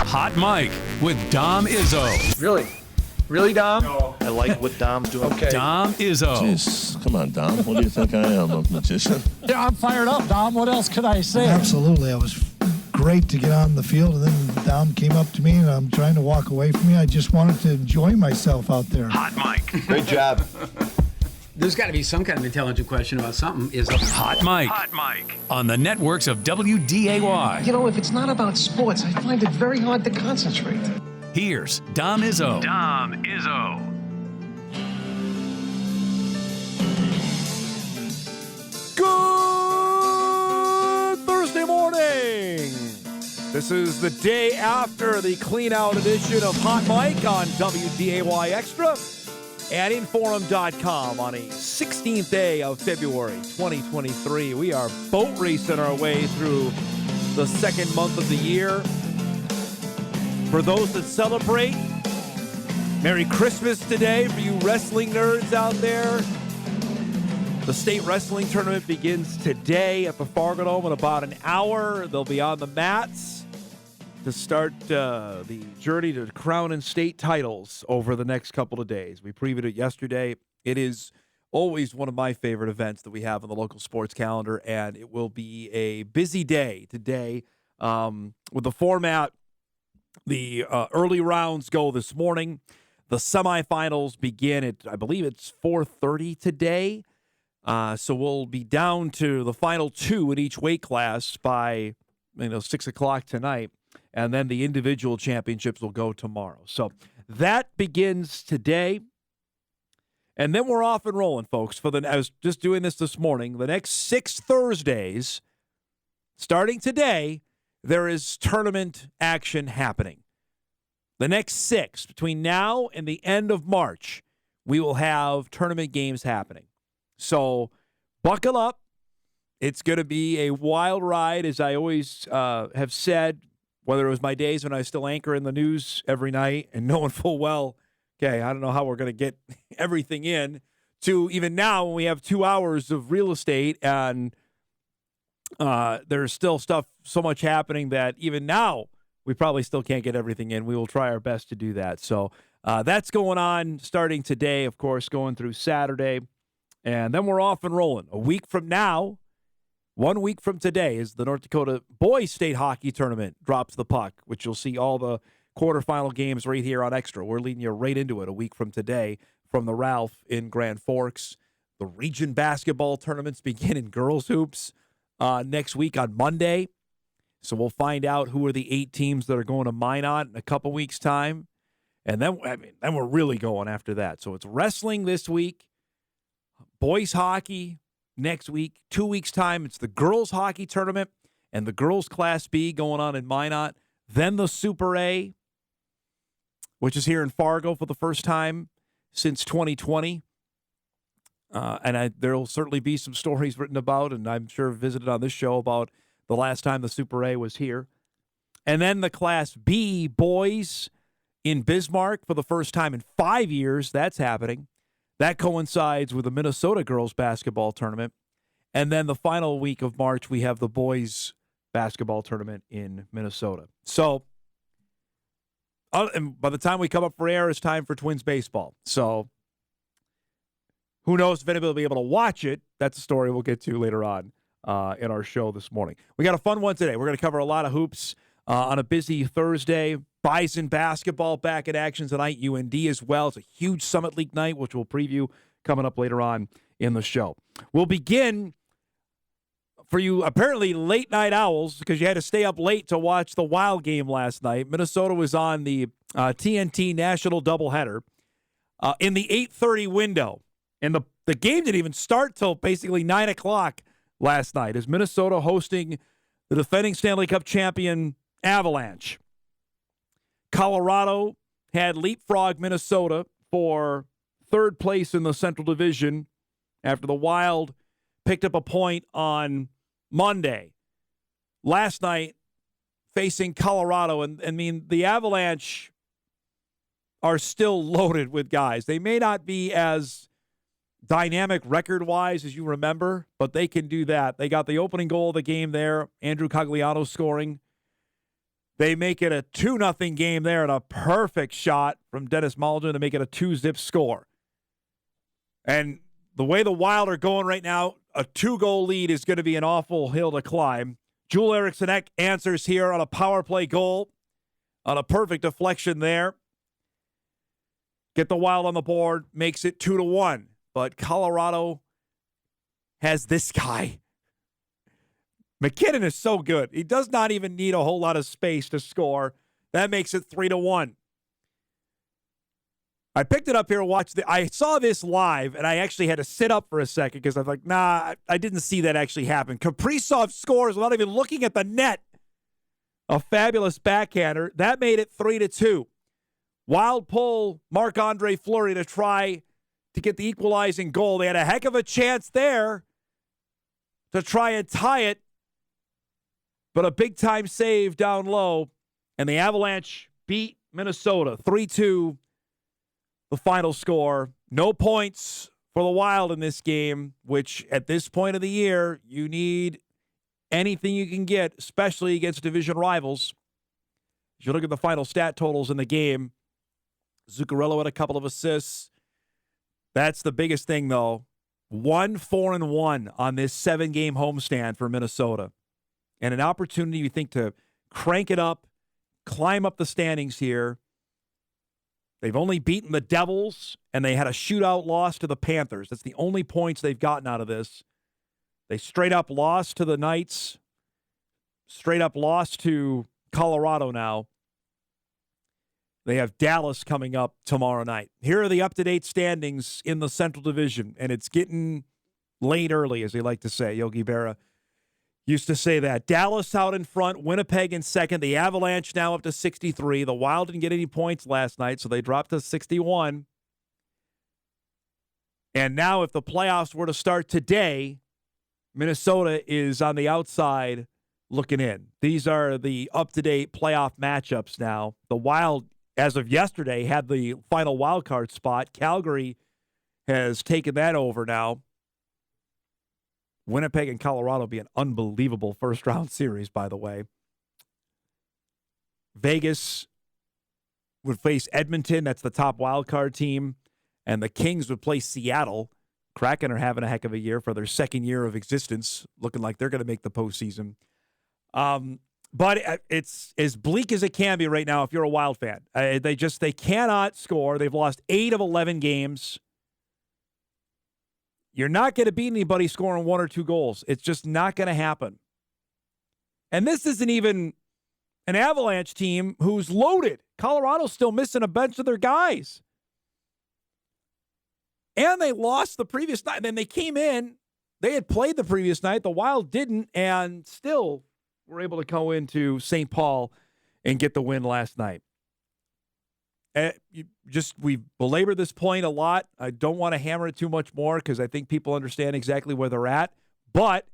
Hot Mic with Dom Izzo. Really? Really, Dom? No. I like what Dom's doing. Okay. Dom Izzo. Jeez, come on, Dom. What do you think I am, a magician? Yeah, I'm fired up, Dom. What else could I say? Absolutely. It was great to get on the field, and then Dom came up to me, and I'm trying to walk away from me. I just wanted to enjoy myself out there. Hot Mic. Great job. There's got to be some kind of intelligent question about something. Is a Hot Mic. Hot Mic. On the networks of WDAY. You know, if it's not about sports, I find it very hard to concentrate. Here's Dom Izzo. Dom Izzo. Good Thursday morning. This is the day after the clean-out edition of Hot Mic on WDAY Extra at InForum.com on a 16th day of February 2023. We are boat racing our way through the second month of the year. For those that celebrate, Merry Christmas today for you wrestling nerds out there. The state wrestling tournament begins today at the Fargo Dome in about an hour. They'll be on the mats to start the journey to crown and state titles over the next couple of days. We previewed it yesterday. It is always one of my favorite events that we have on the local sports calendar, and it will be a busy day today with the format. The early rounds go this morning. The semifinals begin at, I believe it's 4:30 today. So we'll be down to the final two in each weight class by 6 o'clock tonight. And then the individual championships will go tomorrow. So that begins today. And then we're off and rolling, folks. I was just doing this morning. The next 6 Thursdays, starting today, there is tournament action happening. The next 6, between now and the end of March, we will have tournament games happening. So buckle up. It's going to be a wild ride, as I always have said, whether it was my days when I was still anchoring the news every night and knowing full well, okay, I don't know how we're going to get everything in, to even now when we have 2 hours of real estate and there's still so much happening that even now we probably still can't get everything in. We will try our best to do that. So that's going on starting today, of course, going through Saturday. And then we're off and rolling. A week from now, 1 week from today, is the North Dakota Boys State Hockey Tournament drops the puck, which you'll see all the quarterfinal games right here on Extra. We're leading you right into it a week from today from the Ralph in Grand Forks. The region basketball tournaments begin in girls hoops next week on Monday. So we'll find out who are the 8 teams that are going to Minot in a couple weeks' time. And then we're really going after that. So it's wrestling this week, boys hockey next week. 2 weeks' time, it's the girls hockey tournament and the girls Class B going on in Minot. Then the Super A, which is here in Fargo for the first time since 2020. And there will certainly be some stories written about, and I'm sure visited on this show about the last time the Super A was here. And then the Class B boys in Bismarck for the first time in 5 years. That's happening. That coincides with the Minnesota girls basketball tournament. And then the final week of March, we have the boys basketball tournament in Minnesota. So, and by the time we come up for air, it's time for Twins baseball. So, who knows if anybody will be able to watch it. That's a story we'll get to later on in our show this morning. We got a fun one today. We're going to cover a lot of hoops on a busy Thursday. Bison basketball back in action tonight. UND as well. It's a huge Summit League night, which we'll preview coming up later on in the show. We'll begin for you apparently late night owls because you had to stay up late to watch the Wild game last night. Minnesota was on the TNT National doubleheader in the 8:30 window. And the game didn't even start till basically 9 o'clock last night as Minnesota hosting the defending Stanley Cup champion Avalanche. Colorado had leapfrogged Minnesota for third place in the Central Division after the Wild picked up a point on Monday. Last night, facing Colorado, and I mean, the Avalanche are still loaded with guys. They may not be as dynamic record-wise as you remember, but they can do that. They got the opening goal of the game there, Andrew Cogliano scoring. They make it a 2-0 game there, and a perfect shot from Dennis Mulligan to make it a 2-zip score. And the way the Wild are going right now, a 2-goal lead is going to be an awful hill to climb. Joel Eriksson Ek answers here on a power play goal, on a perfect deflection there. Get the Wild on the board, makes it 2-1. But Colorado has this guy. McKinnon is so good. He does not even need a whole lot of space to score. That makes it 3-1. I picked it up here and watched I saw this live, and I actually had to sit up for a second because I was like, nah, I didn't see that actually happen. Kaprizov scores without even looking at the net. A fabulous backhander. That made it 3-2. Wild pull Marc-Andre Fleury to try to get the equalizing goal. They had a heck of a chance there to try and tie it, but a big-time save down low, and the Avalanche beat Minnesota 3-2. The final score. No points for the Wild in this game, which at this point of the year, you need anything you can get, especially against division rivals. As you look at the final stat totals in the game, Zuccarello had a couple of assists. That's the biggest thing, though. 1-4-1 on this 7-game homestand for Minnesota. And an opportunity, you think, to crank it up, climb up the standings here. They've only beaten the Devils, and they had a shootout loss to the Panthers. That's the only points they've gotten out of this. They straight up lost to the Knights, straight up lost to Colorado now. They have Dallas coming up tomorrow night. Here are the up-to-date standings in the Central Division, and it's getting late early, as they like to say. Yogi Berra used to say that. Dallas out in front, Winnipeg in second. The Avalanche now up to 63. The Wild didn't get any points last night, so they dropped to 61. And now if the playoffs were to start today, Minnesota is on the outside looking in. These are the up-to-date playoff matchups now. The Wild, as of yesterday, had the final wild card spot. Calgary has taken that over now. Winnipeg and Colorado will be an unbelievable first-round series, by the way. Vegas would face Edmonton. That's the top wild card team. And the Kings would play Seattle. Kraken are having a heck of a year for their second year of existence, looking like they're going to make the postseason. But it's as bleak as it can be right now if you're a Wild fan. They cannot score. They've lost 8 of 11 games. You're not going to beat anybody scoring 1 or 2 goals. It's just not going to happen. And this isn't even an Avalanche team who's loaded. Colorado's still missing a bunch of their guys. And they lost the previous night. Then they came in. They had played the previous night. The Wild didn't, and still were able to go into St. Paul and get the win last night. We've belabored this point a lot. I don't want to hammer it too much more because I think people understand exactly where they're at. But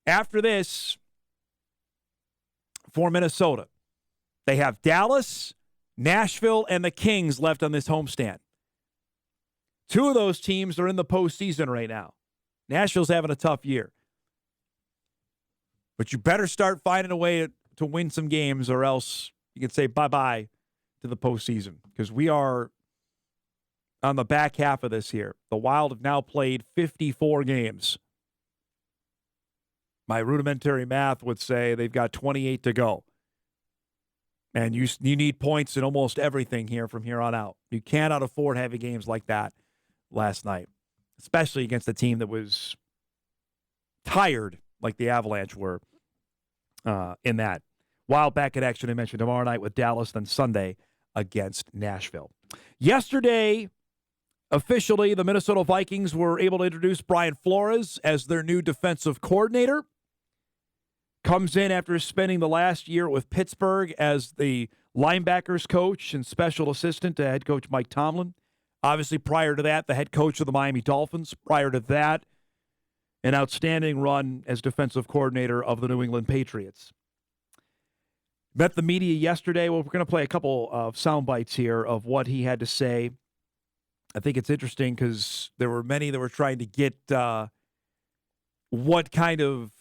after this, for Minnesota, they have Dallas, Nashville, and the Kings left on this homestand. 2 of those teams are in the postseason right now. Nashville's having a tough year. But you better start finding a way to win some games, or else you can say bye-bye to the postseason, because we are on the back half of this here. The Wild have now played 54 games. My rudimentary math would say they've got 28 to go. And you need points in almost everything here from here on out. You cannot afford having games like that last night, especially against a team that was tired like the Avalanche were in that. Wild back in action, I mentioned, tomorrow night with Dallas, then Sunday against Nashville. Yesterday, officially, the Minnesota Vikings were able to introduce Brian Flores as their new defensive coordinator. Comes in after spending the last year with Pittsburgh as the linebackers coach and special assistant to head coach Mike Tomlin. Obviously, prior to that, the head coach of the Miami Dolphins. Prior to that, an outstanding run as defensive coordinator of the New England Patriots. Met the media yesterday. Well, we're going to play a couple of sound bites here of what he had to say. I think it's interesting because there were many that were trying to get what kind of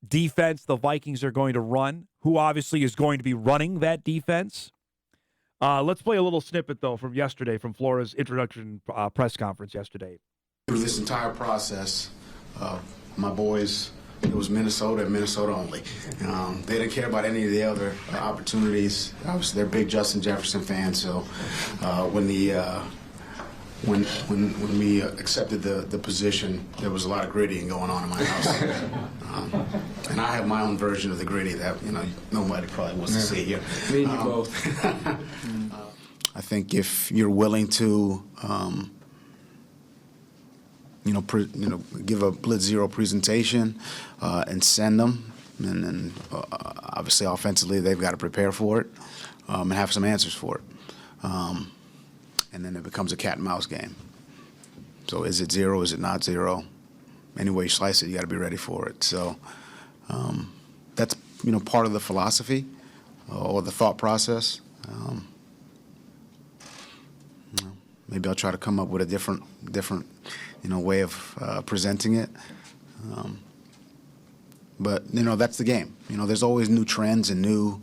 defense the Vikings are going to run, who obviously is going to be running that defense. Let's play a little snippet, though, from yesterday, from Flores' introduction press conference yesterday. Through this entire process, my boys, it was Minnesota and Minnesota only. They didn't care about any of the other opportunities. Obviously, they're big Justin Jefferson fans, so when we accepted the position, there was a lot of grittying going on in my house. And I have my own version of the gritty that nobody probably wants to see here. Me and you both. I think if you're willing to, give a Blitz Zero presentation and send them, and then obviously offensively they've got to prepare for it and have some answers for it. And then it becomes a cat and mouse game. So is it zero? Is it not zero? Any way you slice it, you got to be ready for it. So that's part of the philosophy or the thought process. Maybe I'll try to come up with a different way of presenting it. But that's the game. There's always new trends and new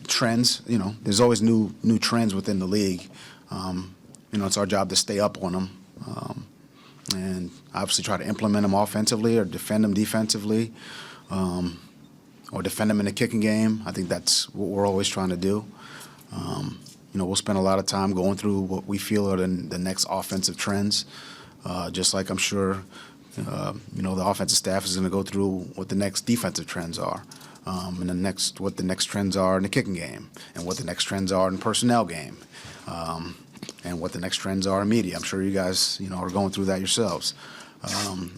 trends. There's always new trends within the league. It's our job to stay up on them, and obviously try to implement them offensively or defend them defensively, or defend them in the kicking game. I think that's what we're always trying to do. We'll spend a lot of time going through what we feel are the next offensive trends, just like I'm sure the offensive staff is going to go through what the next defensive trends are. And what the next trends are in the kicking game, and what the next trends are in the personnel game, and what the next trends are in media. I'm sure you guys, are going through that yourselves.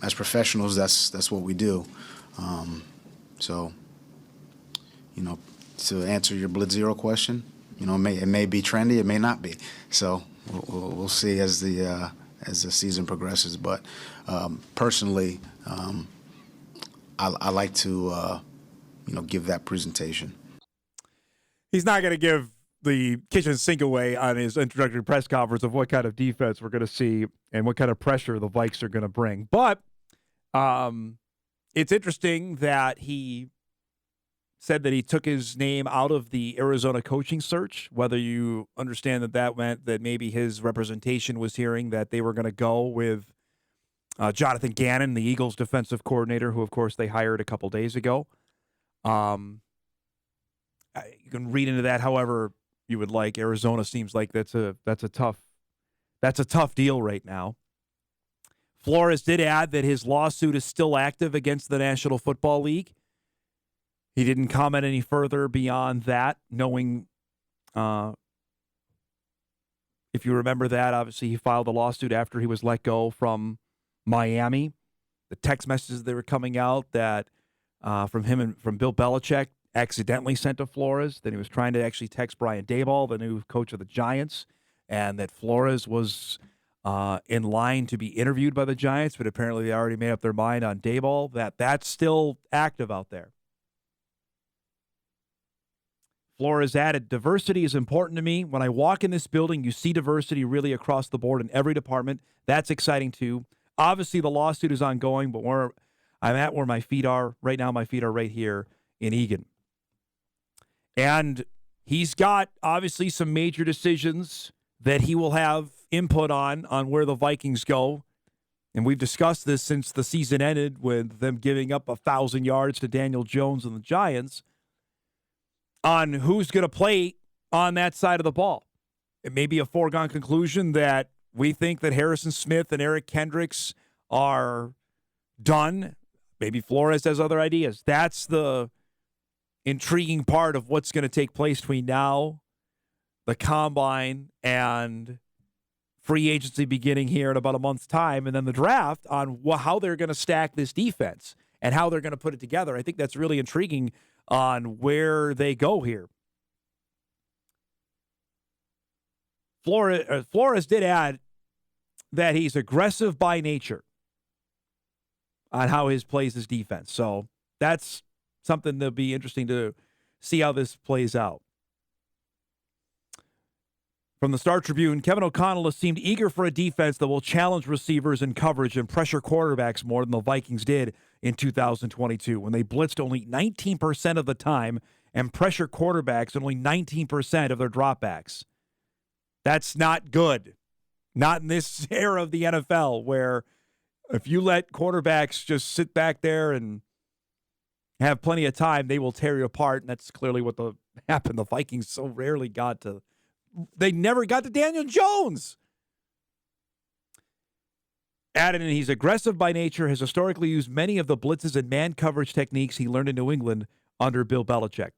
As professionals, that's what we do. So, to answer your Blitz Zero question, it may be trendy, it may not be. So we'll see as the season progresses. But personally, I like to. Give that presentation. He's not going to give the kitchen sink away on his introductory press conference of what kind of defense we're going to see and what kind of pressure the Vikes are going to bring. But it's interesting that he said that he took his name out of the Arizona coaching search, whether you understand that meant that maybe his representation was hearing that they were going to go with Jonathan Gannon, the Eagles defensive coordinator, who, of course, they hired a couple days ago. You can read into that however you would like. Arizona seems like that's a tough deal right now. Flores did add that his lawsuit is still active against the National Football League. He didn't comment any further beyond that, knowing, if you remember that, obviously he filed a lawsuit after he was let go from Miami. The text messages that were coming out that from him and from Bill Belichick accidentally sent to Flores, that he was trying to actually text Brian Daboll, the new coach of the Giants, and that Flores was in line to be interviewed by the Giants, but apparently they already made up their mind on Daboll. That's still active out there. Flores added, "Diversity is important to me. When I walk in this building, you see diversity really across the board in every department. That's exciting too. Obviously, the lawsuit is ongoing, but where my feet are right now, my feet are right here in Eagan." And he's got, obviously, some major decisions that he will have input on where the Vikings go. And we've discussed this since the season ended with them giving up 1,000 yards to Daniel Jones and the Giants on who's going to play on that side of the ball. It may be a foregone conclusion that we think that Harrison Smith and Eric Kendricks are done. Maybe Flores has other ideas. That's the intriguing part of what's going to take place between now, the combine, and free agency beginning here in about a month's time, and then the draft on how they're going to stack this defense and how they're going to put it together. I think that's really intriguing on where they go here. Flores did add that he's aggressive by nature on how he plays his defense. So that's something that'll be interesting to see how this plays out. From the Star Tribune, Kevin O'Connell has seemed eager for a defense that will challenge receivers in coverage and pressure quarterbacks more than the Vikings did in 2022 when they blitzed only 19% of the time and pressure quarterbacks only 19% of their dropbacks. That's not good. Not in this era of the NFL where if you let quarterbacks just sit back there and have plenty of time, they will tear you apart, and that's clearly what happened. The Vikings so rarely they never got to Daniel Jones. Added in, he's aggressive by nature, has historically used many of the blitzes and man coverage techniques he learned in New England under Bill Belichick.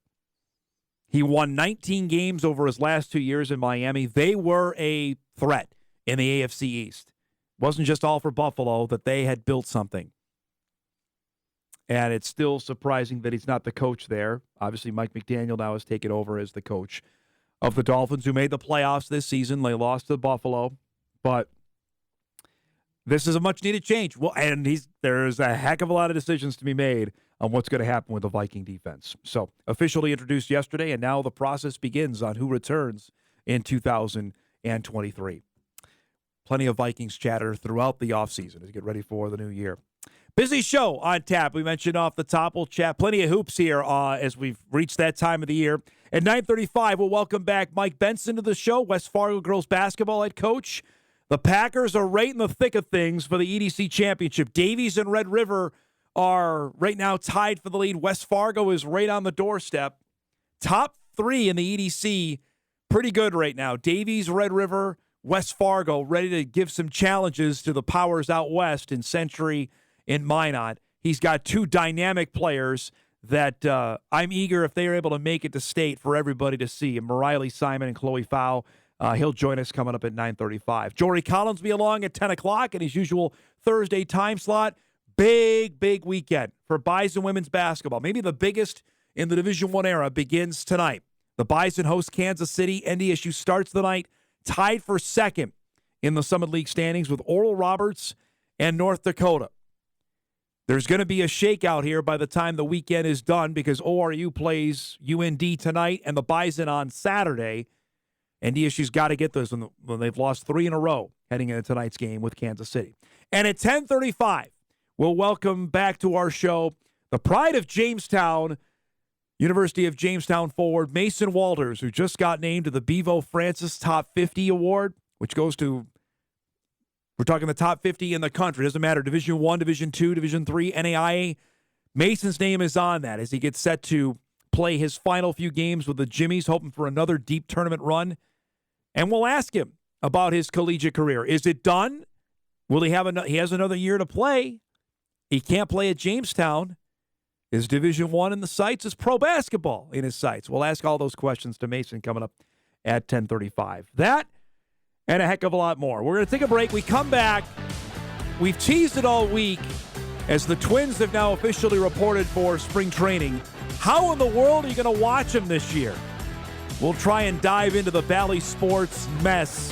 He won 19 games over his last 2 years in Miami. They were a threat in the AFC East. Wasn't just all for Buffalo, that they had built something. And it's still surprising that he's not the coach there. Obviously, Mike McDaniel now has taken over as the coach of the Dolphins, who made the playoffs this season. They lost to Buffalo, but this is a much-needed change. Well, and there's a heck of a lot of decisions to be made on what's going to happen with the Viking defense. So, officially introduced yesterday, and now the process begins on who returns in 2023. Plenty of Vikings chatter throughout the offseason as we get ready for the new year. Busy show on tap. We mentioned off the top. We'll chat plenty of hoops here as we've reached that time of the year. At 9:35, we'll welcome back Mike Benson to the show, West Fargo girls basketball head coach. The Packers are right in the thick of things for the EDC championship. Davies and Red River are right now tied for the lead. West Fargo is right on the doorstep. Top three in the EDC, pretty good right now. Davies, Red River, West Fargo, ready to give some challenges to the powers out west in Century and Minot. He's got two dynamic players that I'm eager, if they are able to make it to state, for everybody to see. Mariley Simon and Chloe Fow. He'll join us coming up at 9:35. Jory Collins will be along at 10 o'clock in his usual Thursday time slot. Big weekend for Bison women's basketball. Maybe the biggest in the Division I era begins tonight. The Bison host Kansas City. NDSU starts the night tied for second in the Summit League standings with Oral Roberts and North Dakota. There's going to be a shakeout here by the time the weekend is done because ORU plays UND tonight and the Bison on Saturday. NDSU's got to get those when they've lost 3 in a row heading into tonight's game with Kansas City. And at 10:35, we'll welcome back to our show the pride of Jamestown, University of Jamestown forward Mason Walters, who just got named to the Bevo Francis Top 50 Award, which goes to, we're talking the top 50 in the country. It doesn't matter, Division I, Division II, Division III, NAIA. Mason's name is on that as he gets set to play his final few games with the Jimmies, hoping for another deep tournament run. And we'll ask him about his collegiate career. Is it done? Will he has another year to play? He can't play at Jamestown. Is Division I in the sights? Is pro basketball in his sights? We'll ask all those questions to Mason coming up at 10:35. That and a heck of a lot more. We're going to take a break. We come back. We've teased it all week as the Twins have now officially reported for spring training. How in the world are you going to watch them this year? We'll try and dive into the Valley Sports mess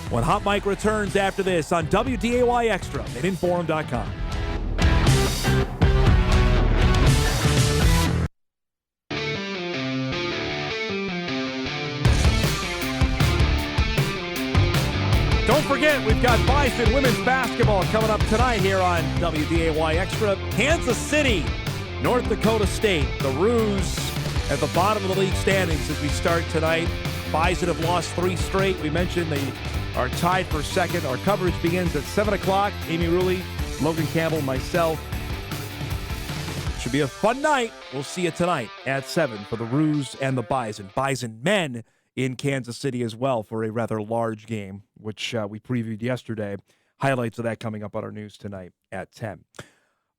when Hot Mike returns after this on WDAY Extra at InForum.com. Don't forget, we've got Bison women's basketball coming up tonight here on WDAY Extra. Kansas City, North Dakota State, the Roos at the bottom of the league standings as we start tonight. Bison have lost 3 straight. We mentioned they are tied for second. Our coverage begins at 7 o'clock. Amy Rulli, Logan Campbell, myself. Should be a fun night. We'll see you tonight at 7 for the Roos and the Bison. Bison men in Kansas City as well for a rather large game, which we previewed yesterday. Highlights of that coming up on our news tonight at 10.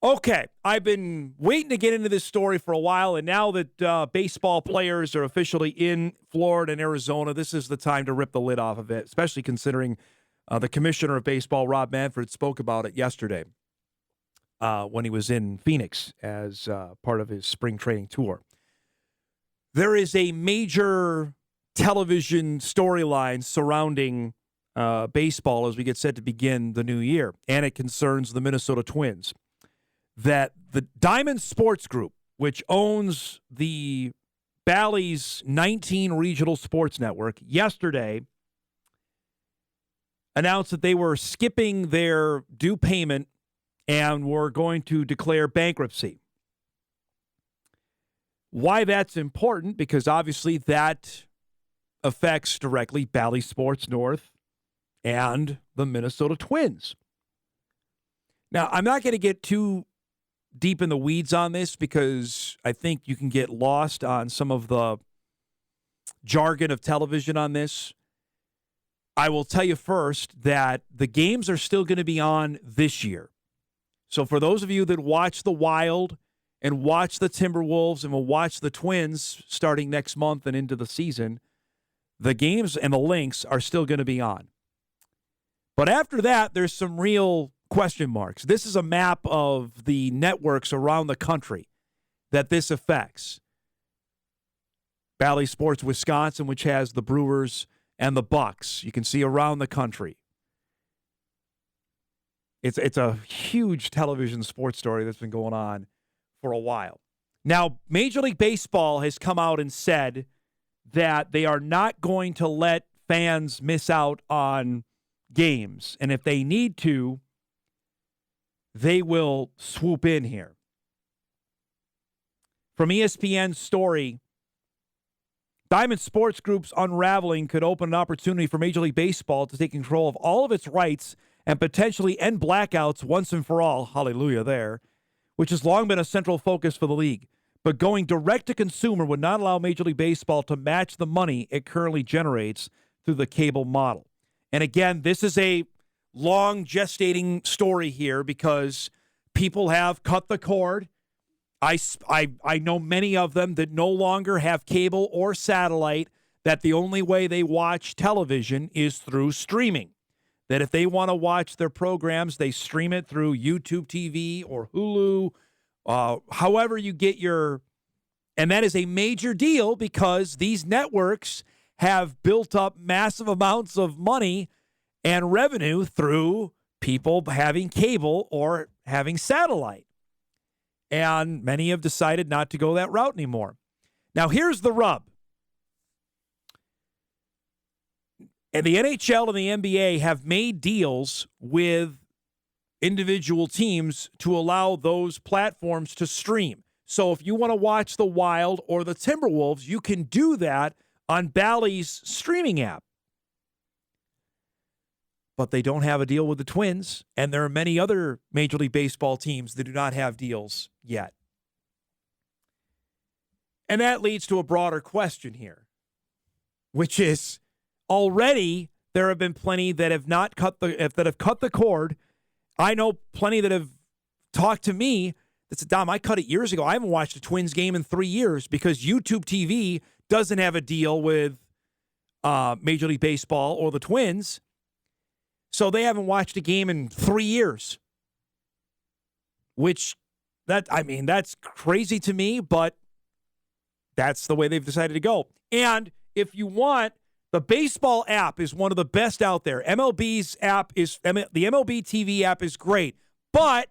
Okay, I've been waiting to get into this story for a while, and now that baseball players are officially in Florida and Arizona, this is the time to rip the lid off of it, especially considering the commissioner of baseball, Rob Manfred, spoke about it yesterday when he was in Phoenix as part of his spring training tour. There is a major television storyline surrounding baseball as we get set to begin the new year, and it concerns the Minnesota Twins. That the Diamond Sports Group, which owns the Bally's 19 regional sports network, yesterday announced that they were skipping their due payment and were going to declare bankruptcy. Why that's important? Because obviously that affects directly Bally Sports North and the Minnesota Twins. Now, I'm not going to get too deep in the weeds on this because I think you can get lost on some of the jargon of television on this. I will tell you first that the games are still going to be on this year. So for those of you that watch the Wild and watch the Timberwolves and will watch the Twins starting next month and into the season, the games and the links are still going to be on. But after that, there's some real question marks. This is a map of the networks around the country that this affects. Bally Sports Wisconsin, which has the Brewers and the Bucks. You can see around the country. It's a huge television sports story that's been going on for a while. Now, Major League Baseball has come out and said that they are not going to let fans miss out on games. And if they need to, they will swoop in here. From ESPN's story, Diamond Sports Group's unraveling could open an opportunity for Major League Baseball to take control of all of its rights and potentially end blackouts once and for all, hallelujah there, which has long been a central focus for the league. But going direct to consumer would not allow Major League Baseball to match the money it currently generates through the cable model. And again, this is a long gestating story here because people have cut the cord. I know many of them that no longer have cable or satellite, that the only way they watch television is through streaming. That if they want to watch their programs, they stream it through YouTube TV or Hulu, however you get your... And that is a major deal because these networks have built up massive amounts of money and revenue through people having cable or having satellite. And many have decided not to go that route anymore. Now, here's the rub. And the NHL and the NBA have made deals with individual teams to allow those platforms to stream. So if you want to watch the Wild or the Timberwolves, you can do that on Bally's streaming app. But they don't have a deal with the Twins, and there are many other Major League Baseball teams that do not have deals yet. And that leads to a broader question here, which is already there have been plenty that have not cut the cord. I know plenty that have talked to me that said, Dom, I cut it years ago. I haven't watched a Twins game in 3 years because YouTube TV doesn't have a deal with Major League Baseball or the Twins. So they haven't watched a game in 3 years, that's crazy to me, but that's the way they've decided to go. And if you want, the baseball app is one of the best out there. The MLB TV app is great, but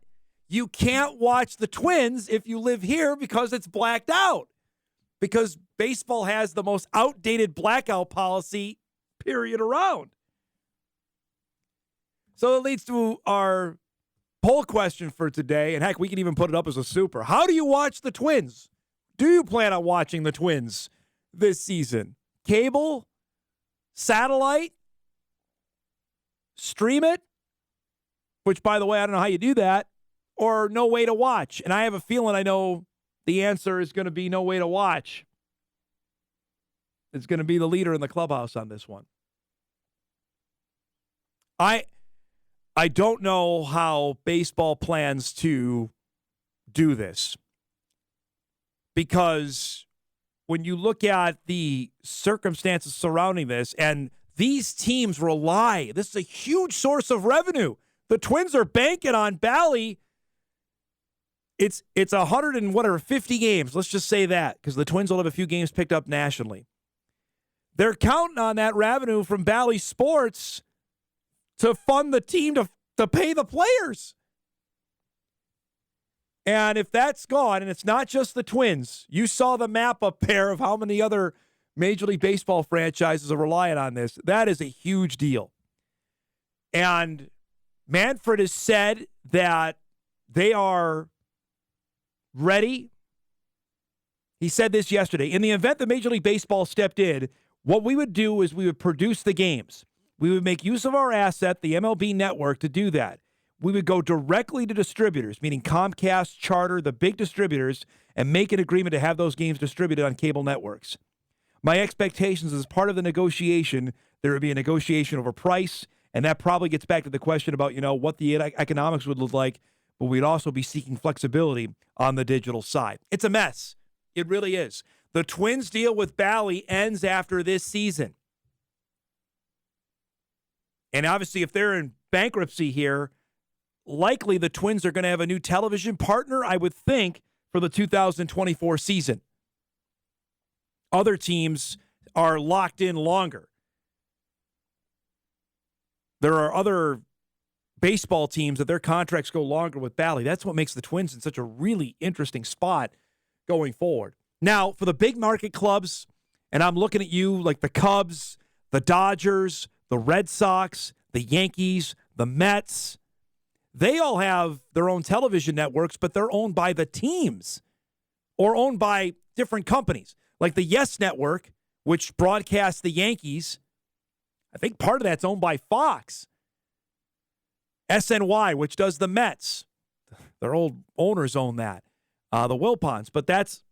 you can't watch the Twins if you live here because it's blacked out, because baseball has the most outdated blackout policy period around. So that leads to our poll question for today. And heck, we can even put it up as a super. How do you watch the Twins? Do you plan on watching the Twins this season? Cable? Satellite? Stream it? Which, by the way, I don't know how you do that. Or no way to watch. And I have a feeling I know the answer is going to be no way to watch. It's going to be the leader in the clubhouse on this one. I don't know how baseball plans to do this, because when you look at the circumstances surrounding this, and these teams rely, this is a huge source of revenue. The Twins are banking on Bally. It's 150 games. Let's just say that, because the Twins will have a few games picked up nationally. They're counting on that revenue from Bally Sports to fund the team to pay the players. And if that's gone, and it's not just the Twins, you saw the map up there of how many other Major League Baseball franchises are relying on this. That is a huge deal. And Manfred has said that They are ready. He said this yesterday. In the event that Major League Baseball stepped in, what we would do is we would produce the games. We would make use of our asset, the MLB network, to do that. We would go directly to distributors, meaning Comcast, Charter, the big distributors, and make an agreement to have those games distributed on cable networks. My expectations is as part of the negotiation, there would be a negotiation over price, and that probably gets back to the question about, what the economics would look like, but we'd also be seeking flexibility on the digital side. It's a mess. It really is. The Twins' deal with Bally ends after this season. And obviously, if they're in bankruptcy here, likely the Twins are going to have a new television partner, I would think, for the 2024 season. Other teams are locked in longer. There are other baseball teams that their contracts go longer with Bally. That's what makes the Twins in such a really interesting spot going forward. Now, for the big market clubs, and I'm looking at you like the Cubs, the Dodgers, the Red Sox, the Yankees, the Mets, they all have their own television networks, but they're owned by the teams or owned by different companies. Like the Yes Network, which broadcasts the Yankees, I think part of that's owned by Fox. SNY, which does the Mets, their old owners own that. The Wilpons, but that's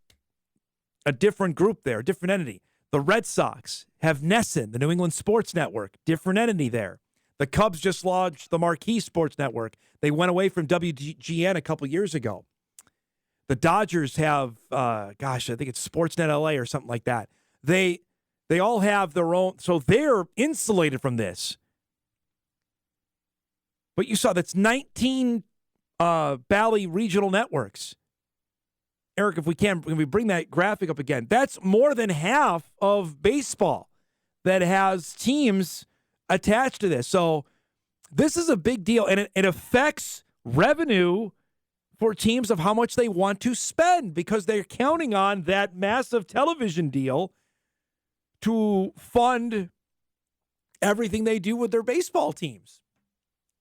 a different group there, a different entity. The Red Sox have NESN, the New England Sports Network, different entity there. The Cubs just launched the Marquee Sports Network. They went away from WGN a couple years ago. The Dodgers have, I think it's Sportsnet LA or something like that. They all have their own, so they're insulated from this. But you saw that's 19 Bally regional networks. Eric, if we can we bring that graphic up again? That's more than half of baseball that has teams attached to this. So this is a big deal, and it affects revenue for teams of how much they want to spend because they're counting on that massive television deal to fund everything they do with their baseball teams.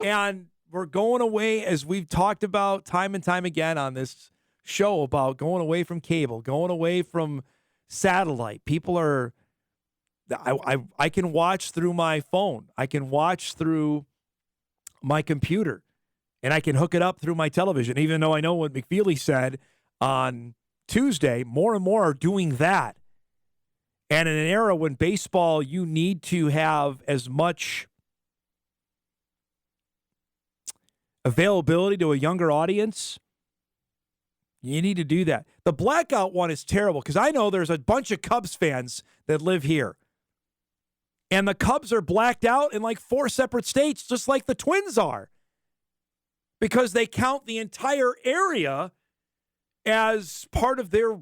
And we're going away, as we've talked about time and time again on this show, about going away from cable, going away from satellite. People are, I can watch through my phone. I can watch through my computer, and I can hook it up through my television, even though I know what McFeely said on Tuesday, more and more are doing that. And in an era when baseball, you need to have as much availability to a younger audience, you need to do that. The blackout one is terrible because I know there's a bunch of Cubs fans that live here. And the Cubs are blacked out in like 4 separate states, just like the Twins are. Because they count the entire area as part of their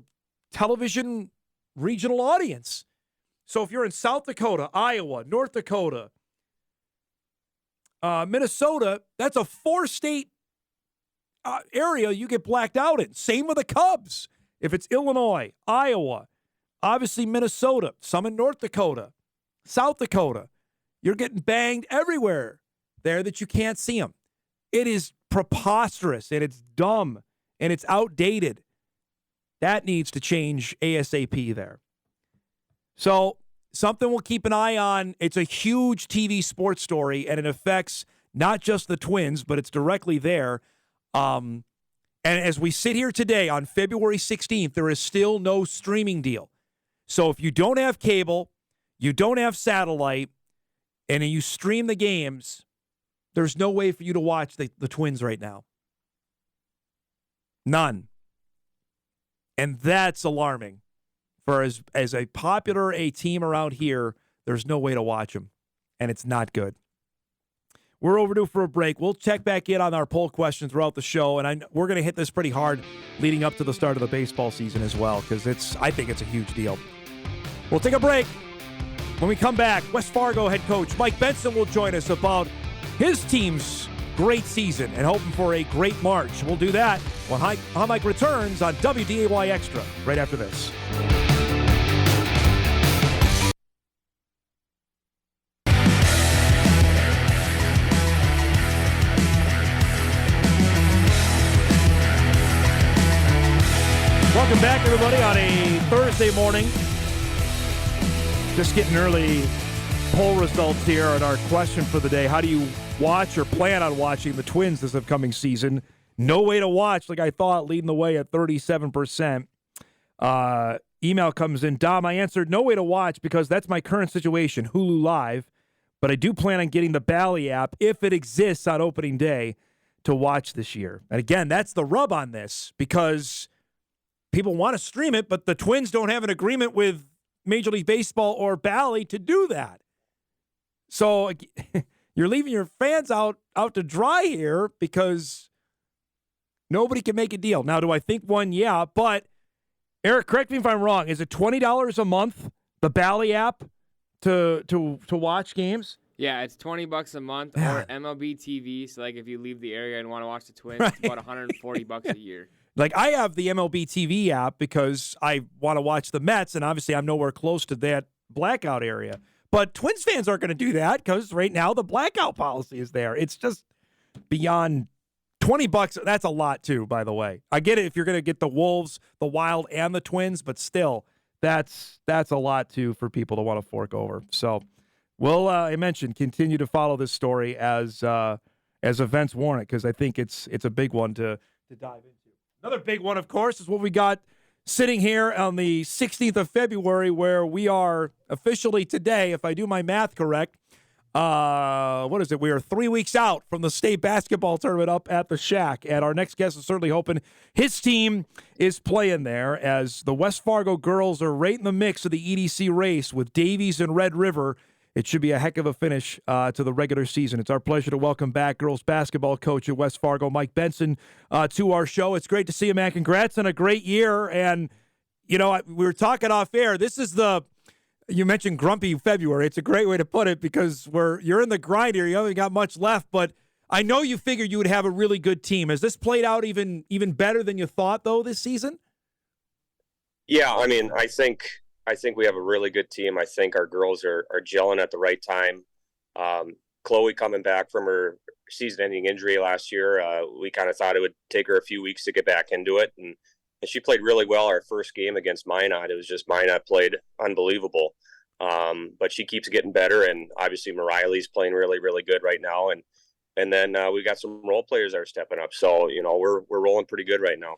television regional audience. So if you're in South Dakota, Iowa, North Dakota, Minnesota, that's a 4-state area you get blacked out in. Same with the Cubs. If it's Illinois, Iowa, obviously Minnesota, some in North Dakota, South Dakota, you're getting banged everywhere there that you can't see them. It is preposterous, and it's dumb, and it's outdated. That needs to change ASAP there. So something we'll keep an eye on. It's a huge TV sports story, and it affects not just the Twins, but it's directly there. And as we sit here today on February 16th, there is still no streaming deal. So if you don't have cable, you don't have satellite, and you stream the games, there's no way for you to watch the Twins right now. None. And that's alarming. For as a popular a team around here, there's no way to watch them, and it's not good. We're overdue for a break. We'll check back in on our poll question throughout the show, and we're going to hit this pretty hard leading up to the start of the baseball season as well, because I think it's a huge deal. We'll take a break. When we come back, West Fargo head coach Mike Benson will join us about his team's great season and hoping for a great March. We'll do that when Hot Mike returns on WDAY Extra right after this. Welcome back, everybody, on a Thursday morning. Just getting early poll results here on our question for the day. How do you watch or plan on watching the Twins this upcoming season? No way to watch, like I thought, leading the way at 37%. Email comes in. Dom, I answered no way to watch because that's my current situation, Hulu Live. But I do plan on getting the Bally app, if it exists on opening day, to watch this year. And again, that's the rub on this because people want to stream it, but the Twins don't have an agreement with Major League Baseball or Bally to do that. So you're leaving your fans out to dry here because nobody can make a deal. Now, do I think one? Yeah, but Eric, correct me if I'm wrong. Is it $20 a month, the Bally app, to watch games? Yeah, it's $20 a month or MLB TV. So, like, if you leave the area and want to watch the Twins, it's about $140 a year. Like, I have the MLB TV app because I want to watch the Mets, and obviously I'm nowhere close to that blackout area. But Twins fans aren't going to do that because right now the blackout policy is there. It's just beyond $20. That's a lot, too, by the way. I get it if you're going to get the Wolves, the Wild, and the Twins, but still, that's a lot, too, for people to want to fork over. So we'll, I mentioned, continue to follow this story as events warrant because I think it's a big one to dive into. Another big one, of course, is what we got sitting here on the 16th of February, where we are officially today, if I do my math correct, what is it? We are 3 weeks out from the state basketball tournament up at the Shack, and our next guest is certainly hoping his team is playing there as the West Fargo girls are right in the mix of the EDC race with Davies and Red River. It should be a heck of a finish to the regular season. It's our pleasure to welcome back girls basketball coach at West Fargo, Mike Benson, to our show. It's great to see you, man. Congrats on a great year. And, you know, we were talking off air. This is you mentioned grumpy February. It's a great way to put it because you're in the grind here. You haven't got much left, but I know you figured you would have a really good team. Has this played out even better than you thought, though, this season? Yeah, I mean, I think we have a really good team. I think our girls are gelling at the right time. Chloe coming back from her season-ending injury last year, we kind of thought it would take her a few weeks to get back into it. And she played really well our first game against Minot. It was just Minot played unbelievable. But she keeps getting better, and obviously Mariley's playing really, really good right now. And then we got some role players that are stepping up. So, you know, we're rolling pretty good right now.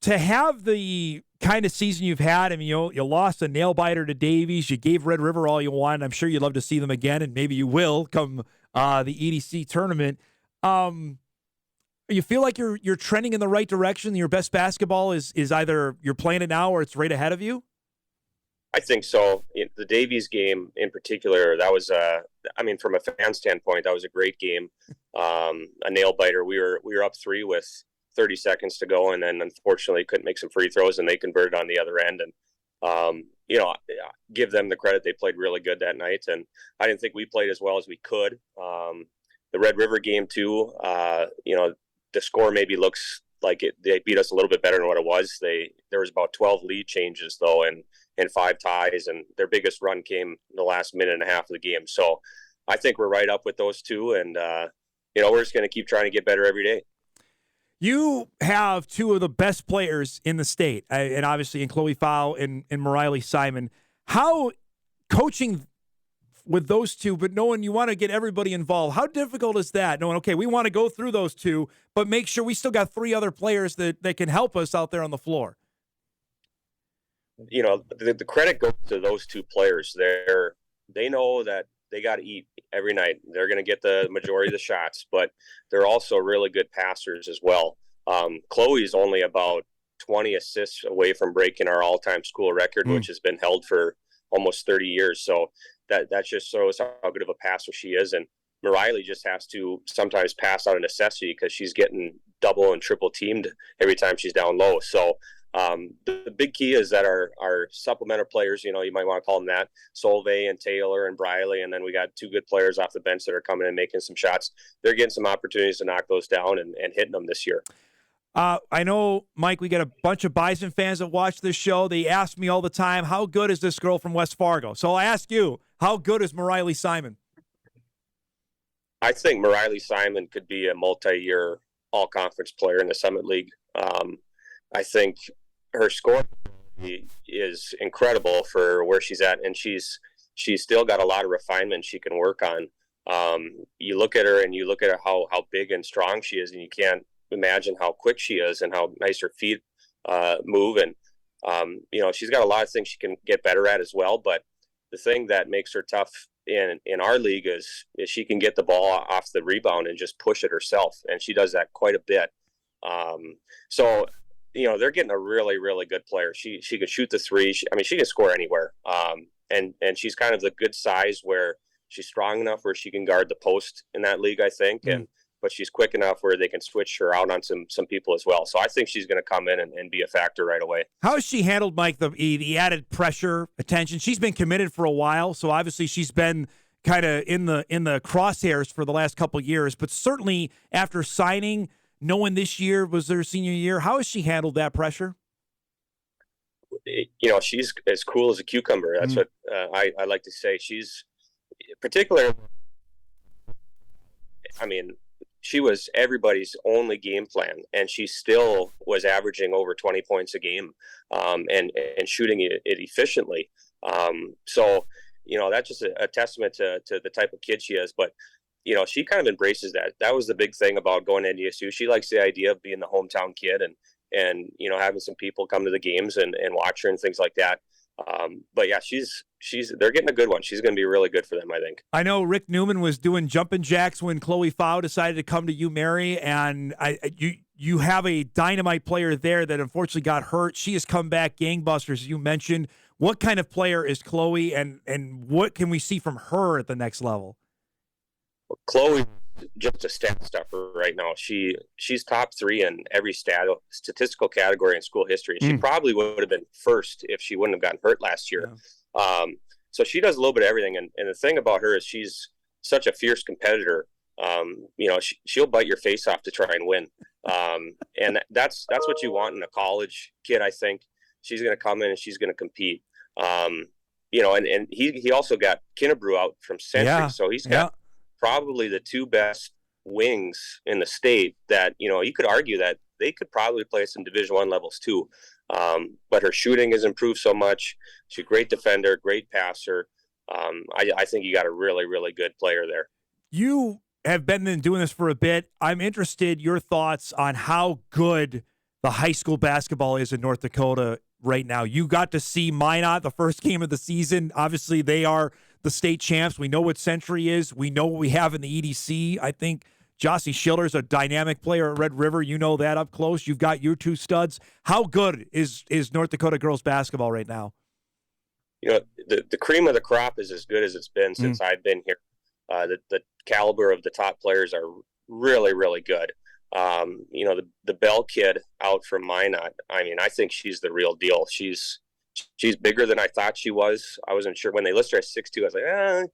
To have the kind of season you've had, I mean, you lost a nail-biter to Davies. You gave Red River all you wanted. I'm sure you'd love to see them again, and maybe you will come the EDC tournament. You feel like you're trending in the right direction? Your best basketball is either you're playing it now or it's right ahead of you? I think so. The Davies game in particular, that was, I mean, from a fan standpoint, that was a great game. A nail-biter. We were up 3 with 30 seconds to go, and then unfortunately couldn't make some free throws, and they converted on the other end. And you know, give them the credit; they played really good that night. And I didn't think we played as well as we could. The Red River game too. You know, the score maybe looks like they beat us a little bit better than what it was. There was about 12 lead changes though, and 5 ties, and their biggest run came in the last minute and a half of the game. So I think we're right up with those two, and you know, we're just going to keep trying to get better every day. You have 2 of the best players in the state, and obviously in Chloe Fowl and Mariley Simon. How coaching with those 2, but knowing you want to get everybody involved, how difficult is that? Knowing, okay, we want to go through those 2, but make sure we still got 3 other players that can help us out there on the floor. You know, the credit goes to those 2 players. They know that they got to eat every night. They're going to get the majority of the shots, but they're also really good passers as well. Chloe's only about 20 assists away from breaking our all-time school record, which has been held for almost 30 years. So that just shows how good of a passer she is. And Mariley just has to sometimes pass out of necessity because she's getting double and triple teamed every time she's down low. So the big key is that our supplemental players, you know, you might want to call them that, Solveig and Taylor and Briley, and then we got 2 good players off the bench that are coming and making some shots. They're getting some opportunities to knock those down and hitting them this year. I know, Mike, we got a bunch of Bison fans that watch this show. They ask me all the time, how good is this girl from West Fargo? So I ask you, how good is Mariley Simon? I think Mariley Simon could be a multi-year all-conference player in the Summit League. I think her scoring is incredible for where she's at, and she's still got a lot of refinement she can work on. You look at her and you look at how big and strong she is, and you can't imagine how quick she is and how nice her feet move. And she's got a lot of things she can get better at as well. But the thing that makes her tough in our league is she can get the ball off the rebound and just push it herself, and she does that quite a bit. So they're getting a really, really good player. She could shoot the three. She can score anywhere. And she's kind of the good size where she's strong enough where she can guard the post in that league, I think. But she's quick enough where they can switch her out on some people as well. So I think she's going to come in and be a factor right away. How has she handled, Mike, the added pressure, attention? She's been committed for a while, so obviously she's been kind of in the crosshairs for the last couple of years. But certainly after signing, knowing this year was their senior year, how has she handled that pressure? She's as cool as a cucumber. That's what I like to say. She's particularly, she was everybody's only game plan, and she still was averaging over 20 points a game, and shooting it efficiently. So that's just a testament to the type of kid she is. But she kind of embraces that. That was the big thing about going to NDSU. She likes the idea of being the hometown kid and having some people come to the games and watch her and things like that. But yeah, they're getting a good one. She's going to be really good for them, I think. I know Rick Newman was doing jumping jacks when Chloe Fau decided to come to UMary, and you have a dynamite player there that unfortunately got hurt. She has come back gangbusters, as you mentioned. What kind of player is Chloe, and what can we see from her at the next level? Well, Chloe, just a stat stuffer right now. She's top 3 in every statistical category in school history. She probably would have been first if she wouldn't have gotten hurt last year. Yeah. So she does a little bit of everything. And the thing about her is she's such a fierce competitor. She'll bite your face off to try and win. And that's what you want in a college kid, I think. She's going to come in and she's going to compete. And he also got Kinnebrew out from Century. So he's got probably the 2 best wings in the state that, you could argue that they could probably play some Division I levels too. But her shooting has improved so much. She's a great defender, great passer. I think you got a really, really good player there. You have been doing this for a bit. I'm interested your thoughts on how good the high school basketball is in North Dakota right now. You got to see Minot the first game of the season. Obviously, they are the state champs. We know what Century is. We know what we have in the EDC. I think Jossie Schiller's a dynamic player at Red River. You know that up close. You've got your 2 studs. How good is North Dakota girls basketball right now? The cream of the crop is as good as it's been since I've been here. The caliber of the top players are really, really good. The Bell kid out from Minot, I think she's the real deal. She's bigger than I thought she was. I wasn't sure when they listed her at 6'2". I was like,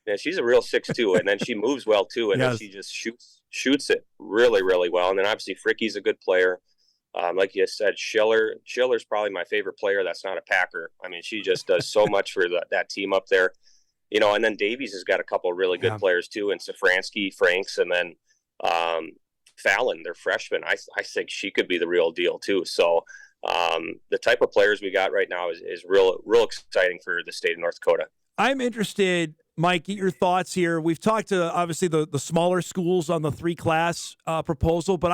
yeah, she's a real 6'2", and then she moves well too, and then she just shoots it really, really well. And then obviously Fricky's a good player. Like you said, Schiller's probably my favorite player that's not a Packer. She just does so much for that team up there. And then Davies has got a couple of really good players too, and Safransky, Franks, and then Fallon, their freshman. I think she could be the real deal too. So the type of players we got right now is real exciting for the state of North Dakota. I'm interested, Mike, get your thoughts here. We've talked to obviously the smaller schools on the 3-class proposal, but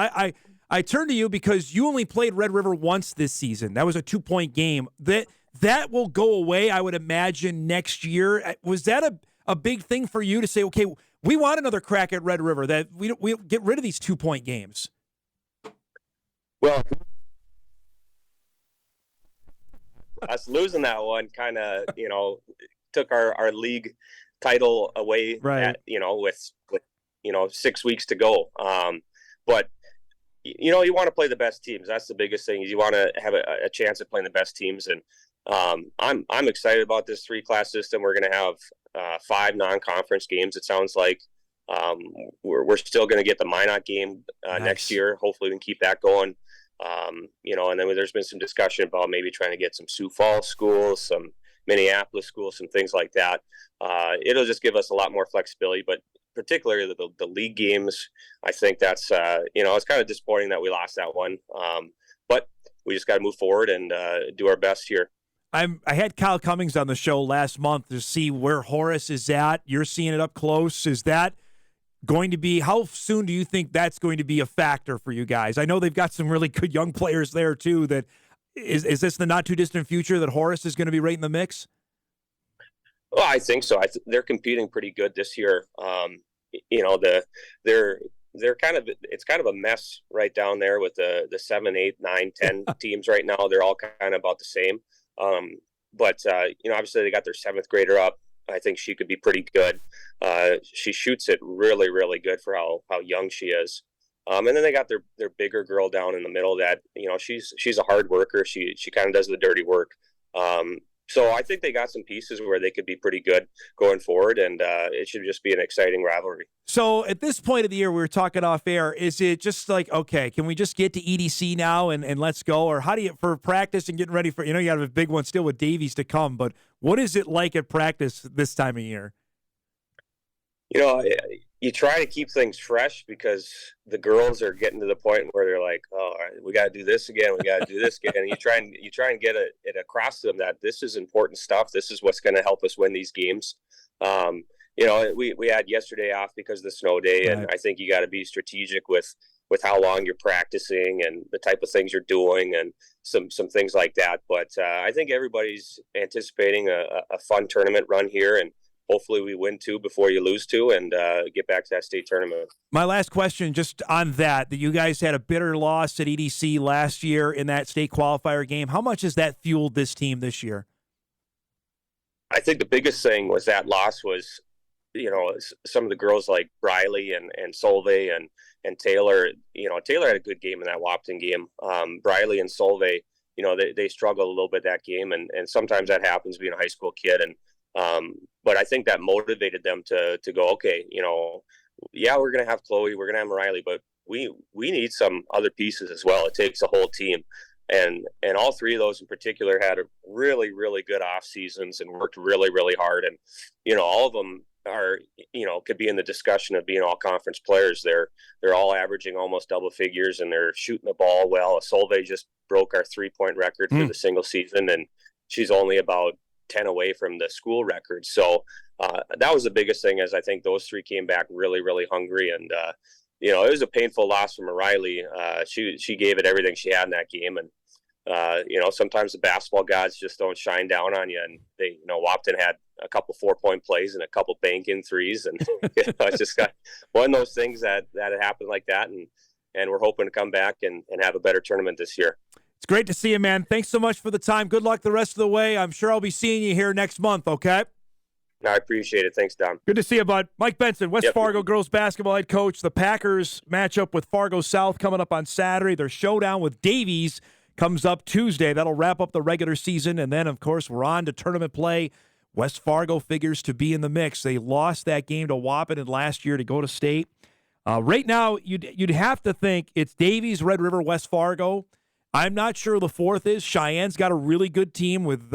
I turn to you because you only played Red River once this season. That was a 2-point game. That will go away, I would imagine, next year. Was that a big thing for you to say, okay, we want another crack at Red River, that we get rid of these 2-point games? Well, us losing that one kind of, took our league title away, right? With 6 weeks to go. But you want to play the best teams. That's the biggest thing. Is you want to have a chance at playing the best teams. And I'm excited about this 3-class system. We're going to have 5 non-conference games. It sounds like we're still going to get the Minot game next year. Hopefully we can keep that going. And then there's been some discussion about maybe trying to get some Sioux Falls schools, some Minneapolis schools, some things like that. It'll just give us a lot more flexibility, but particularly the league games, I think that's, it's kind of disappointing that we lost that one. But we just got to move forward and do our best here. I had Kyle Cummings on the show last month to see where Horace is at. You're seeing it up close. Is that going to be, how soon do you think that's going to be a factor for you guys? I know they've got some really good young players there too. That is this the not too distant future that Horace is going to be right in the mix? Well, I think so. They're competing pretty good this year. They're kind of, it's kind of a mess right down there with the 7, 8, 9, 10 teams right now. They're all kind of about the same. But obviously they got their 7th grader up. I think she could be pretty good. She shoots it really, really good for how young she is. And then they got their bigger girl down in the middle that, she's a hard worker. She kind of does the dirty work. So I think they got some pieces where they could be pretty good going forward, and it should just be an exciting rivalry. So at this point of the year, we were talking off air, is it just like, okay, can we just get to EDC now and let's go? Or how do you, for practice and getting ready for, you have a big one still with Davies to come, but what is it like at practice this time of year? You try to keep things fresh because the girls are getting to the point where they're like, oh, all right, we got to do this again. We got to do this again. And you try and get it across to them that this is important stuff. This is what's going to help us win these games. We had yesterday off because of the snow day, and I think you got to be strategic with how long you're practicing and the type of things you're doing and some things like that. But I think everybody's anticipating a fun tournament run here, and hopefully we win 2 before you lose 2 and get back to that state tournament. My last question, just on that you guys had a bitter loss at EDC last year in that state qualifier game. How much has that fueled this team this year? I think the biggest thing was that loss was, some of the girls like Briley and Solveig and Taylor. Taylor had a good game in that Wapton game. Briley and Solveig, they struggled a little bit that game, and sometimes that happens being a high school kid. But I think that motivated them to go, okay, we're going to have Chloe, we're going to have Riley, but we need some other pieces as well. It takes a whole team. And all 3 of those in particular had a really, really good off seasons and worked really, really hard. And, all of them are, could be in the discussion of being all conference players. They're all averaging almost double figures, and they're shooting the ball well. Solveig just broke our 3-point record for the single season, and she's only about 10 away from the school record. So that was the biggest thing, as I think those 3 came back really, really hungry. And, it was a painful loss from Riley. She gave it everything she had in that game. And, sometimes the basketball gods just don't shine down on you. And they, Wapton had a couple 4-point plays and a couple bank-in threes. And it's just got one of those things that had happened like that. And we're hoping to come back and have a better tournament this year. It's great to see you, man. Thanks so much for the time. Good luck the rest of the way. I'm sure I'll be seeing you here next month, okay? I appreciate it. Thanks, Dom. Good to see you, bud. Mike Benson, West Fargo girls basketball head coach. The Packers match up with Fargo South coming up on Saturday. Their showdown with Davies comes up Tuesday. That'll wrap up the regular season. And then, of course, we're on to tournament play. West Fargo figures to be in the mix. They lost that game to Wapton last year to go to state. Right now, you'd have to think it's Davies, Red River, West Fargo. I'm not sure the 4th is. Cheyenne's got a really good team with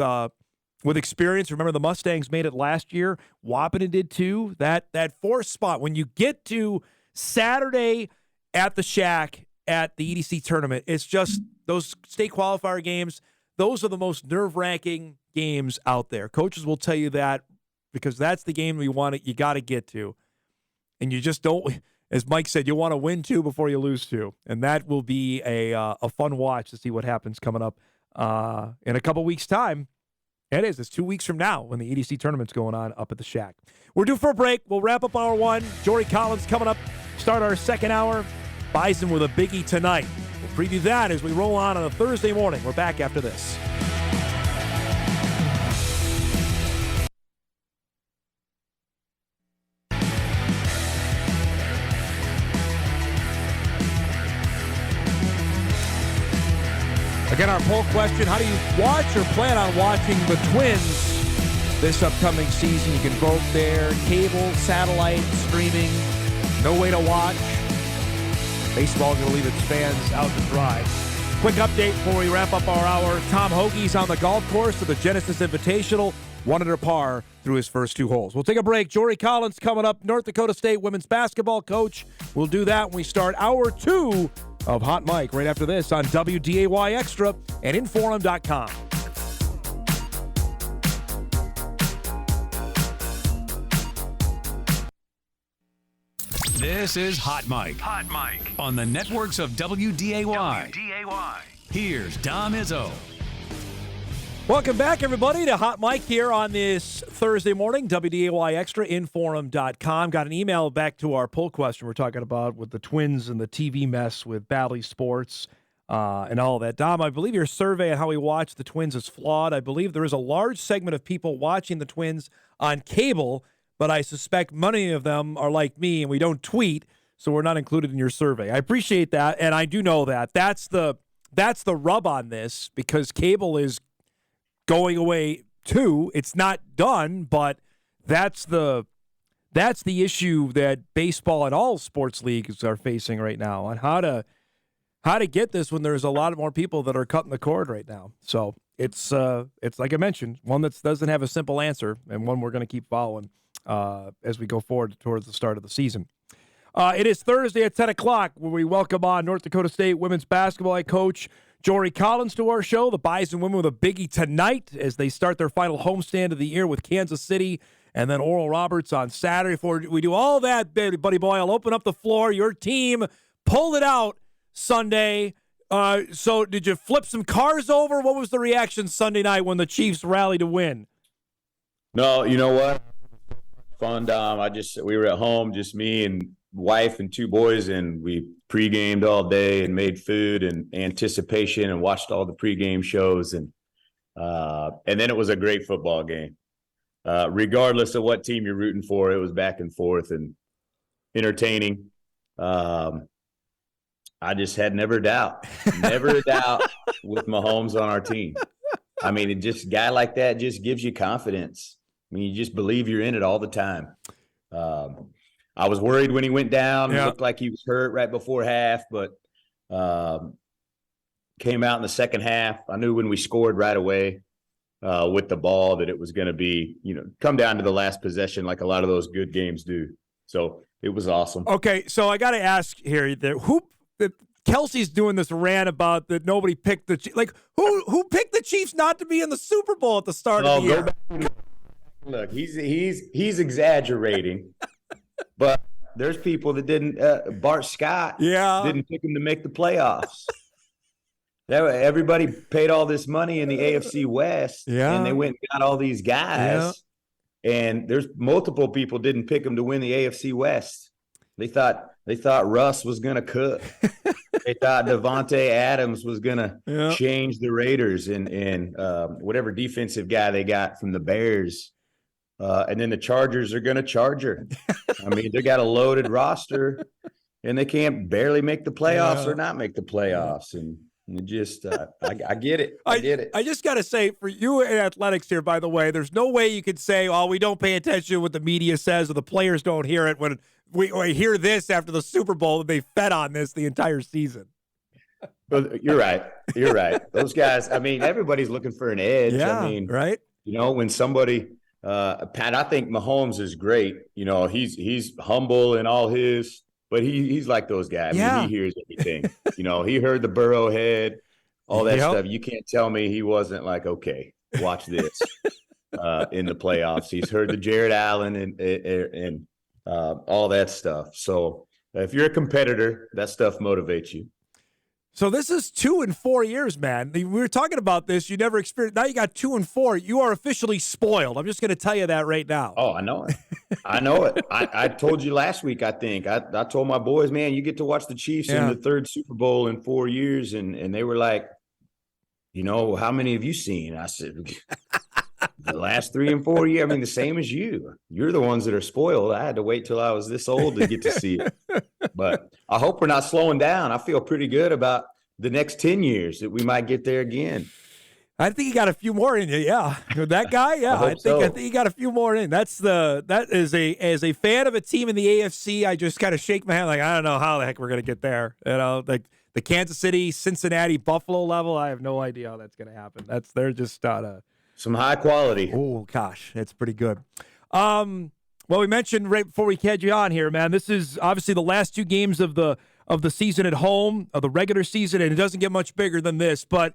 experience. Remember, the Mustangs made it last year. Wapton did too. That 4th spot, when you get to Saturday at the Shack at the EDC tournament, it's just those state qualifier games. Those are the most nerve-wracking games out there. Coaches will tell you that because that's the game you got to get to. And you just don't, as Mike said, you want to win 2 before you lose 2. And that will be a fun watch to see what happens coming up in a couple weeks' time. It is. It's 2 weeks from now when the EDC tournament's going on up at the Shack. We're due for a break. We'll wrap up hour 1. Jory Collins coming up. Start our second hour. Bison with a biggie tonight. We'll preview that as we roll on a Thursday morning. We're back after this. Again, our poll question, how do you watch or plan on watching the Twins this upcoming season? You can vote there. Cable, satellite, streaming, no way to watch. Baseball going to leave its fans out to dry. Quick update before we wrap up our hour. Tom Hoagie's on the golf course of the Genesis Invitational, 1 under par through his first 2 holes. We'll take a break. Jory Collins coming up, North Dakota State women's basketball coach. We'll do that when we start hour 2 of Hot Mike right after this on WDAY Extra and InForum.com. This is Hot Mike. Hot Mike. On the networks of WDAY. Here's Dom Izzo. Welcome back, everybody, to Hot Mike here on this Thursday morning. WDAY Extra, InForum.com. Got an email back to our poll question we're talking about with the Twins and the TV mess with Bally Sports and all that. Dom, I believe your survey on how we watch the Twins is flawed. I believe there is a large segment of people watching the Twins on cable, but I suspect many of them are like me and we don't tweet, so we're not included in your survey. I appreciate that, and I do know that. That's the rub on this, because cable is going away too. It's not done, but that's the issue that baseball and all sports leagues are facing right now, on how to get this when there's a lot more people that are cutting the cord right now. So it's like I mentioned, one that doesn't have a simple answer, and one we're going to keep following as we go forward towards the start of the season. It is Thursday at 10 o'clock where we welcome on North Dakota State women's basketball head coach Jory Collins to our show. The Bison women with a biggie tonight as they start their final homestand of the year with Kansas City, and then Oral Roberts on Saturday. Before we do all that, buddy boy, I'll open up the floor. Your team pulled it out Sunday. So did you flip some cars over? What was the reaction Sunday night when the Chiefs rallied to win? No, you know what? Fun, Dom. We were at home, just me and wife and two boys, and we pre-gamed all day and made food and anticipation and watched all the pre-game shows, and then it was a great football game. Regardless of what team you're rooting for, it was back and forth and entertaining. I just had never a doubt with Mahomes on our team. I mean, it just, a guy like that just gives you confidence. I mean, you just believe you're in it all the time. I was worried when he went down. Yeah. It looked like he was hurt right before half, but came out in the second half. I knew when we scored right away with the ball that it was going to be, come down to the last possession like a lot of those good games do. So it was awesome. Okay, so I got to ask here, Kelsey's doing this rant about that nobody picked the Chiefs. Like, who picked the Chiefs not to be in the Super Bowl at the start of the year? Look, he's exaggerating, but there's people that didn't. Bart Scott, didn't pick him to make the playoffs. Everybody paid all this money in the AFC West, and they went and got all these guys. And there's multiple people didn't pick him to win the AFC West. They thought Russ was going to cook. They thought Devontae Adams was going to change the Raiders and whatever defensive guy they got from the Bears. And then the Chargers are going to charge her. I mean, they got a loaded roster, and they can't barely make the playoffs or not make the playoffs. And it just, I get it. I get it. I just got to say, for you in athletics here, by the way, there's no way you could say, oh, we don't pay attention to what the media says or the players don't hear it when we hear this after the Super Bowl. They fed on this the entire season. Well, you're right. You're right. Those guys, I mean, everybody's looking for an edge. Yeah, I mean, right? When somebody Pat, I think Mahomes is great. He's humble in all his, but he's like those guys. I mean, he hears everything. He heard the Burrowhead, all that stuff. You can't tell me he wasn't like, okay, watch this in the playoffs. He's heard the Jared Allen and all that stuff. So if you're a competitor, that stuff motivates you. So this is 2 and 4 years, man. We were talking about this. You never experienced. Now you got 2 and 4. You are officially spoiled. I'm just going to tell you that right now. Oh, I know it. I know it. I told you last week, I think. I told my boys, man, you get to watch the Chiefs in the third Super Bowl in 4 years. And they were like, how many have you seen? I said, the last 3 and 4 years. I mean, the same as you. You're the ones that are spoiled. I had to wait till I was this old to get to see it. But I hope we're not slowing down. I feel pretty good about the next 10 years that we might get there again. I think you got a few more in you, That guy, I think you got a few more in. As a fan of a team in the AFC, I just kind of shake my hand like, I don't know how the heck we're gonna get there. Like the Kansas City, Cincinnati, Buffalo level, I have no idea how that's gonna happen. They're just some high quality. Oh gosh, it's pretty good. Well, we mentioned right before we had you on here, man, this is obviously the last 2 games of the of the season at home, of the regular season, and it doesn't get much bigger than this, but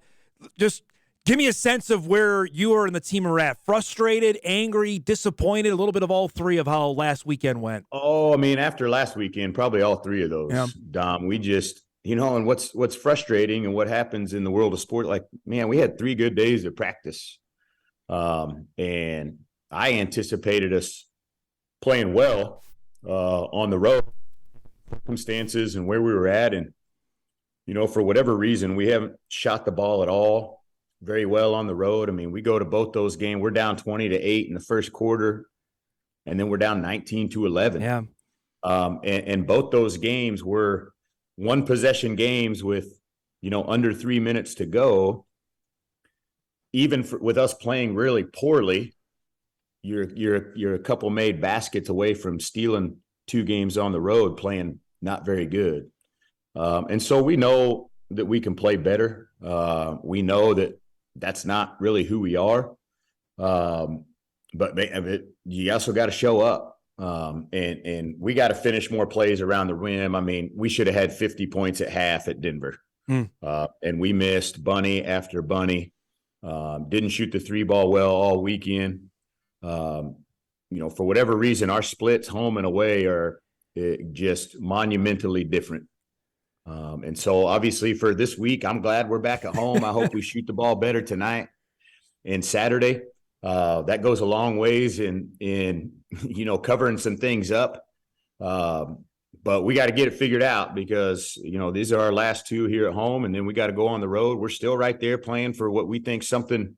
just give me a sense of where you and the team are at. Frustrated, angry, disappointed, a little bit of all three of how last weekend went. Oh, I mean, after last weekend, probably all three of those, Yeah. Dom. We just, and what's frustrating and what happens in the world of sport, like, man, we had 3 good days of practice. And I anticipated us playing well on the road, circumstances and where we were at. And, for whatever reason, we haven't shot the ball at all very well on the road. I mean, we go to both those games. We're down 20-8 in the first quarter, and then we're down 19-11. Yeah. And both those games were 1-possession games with, under 3 minutes to go. Even with us playing really poorly, you're a couple made baskets away from stealing 2 games on the road, playing not very good. And so we know that we can play better. We know that that's not really who we are. But you also got to show up. And we got to finish more plays around the rim. I mean, we should have had 50 points at half at Denver. And we missed bunny after bunny. Didn't shoot the 3-ball well all weekend. For whatever reason, our splits home and away are just monumentally different. And so obviously for this week, I'm glad we're back at home. I hope we shoot the ball better tonight and Saturday. That goes a long ways in covering some things up. But we got to get it figured out because, these are our last 2 here at home, and then we got to go on the road. We're still right there playing for what we think something,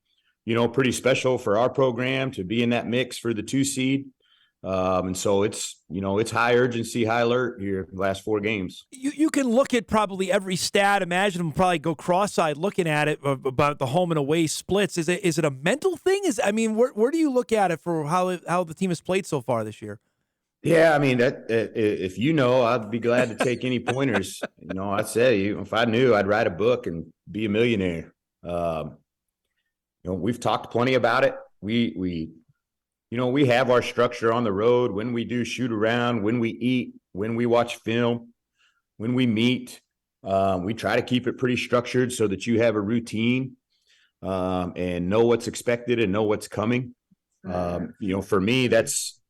pretty special for our program to be in that mix for the 2 seed. And so it's high urgency, high alert here the last 4 games. You can look at probably every stat. Imagine them probably go cross-eyed looking at it about the home and away splits. Is it a mental thing? Where do you look at it for how the team has played so far this year? Yeah, I mean, if I'd be glad to take any pointers. I'd say if I knew, I'd write a book and be a millionaire. We've talked plenty about it. We have our structure on the road when we do shoot around, when we eat, when we watch film, when we meet. We try to keep it pretty structured so that you have a routine and know what's expected and know what's coming. For me,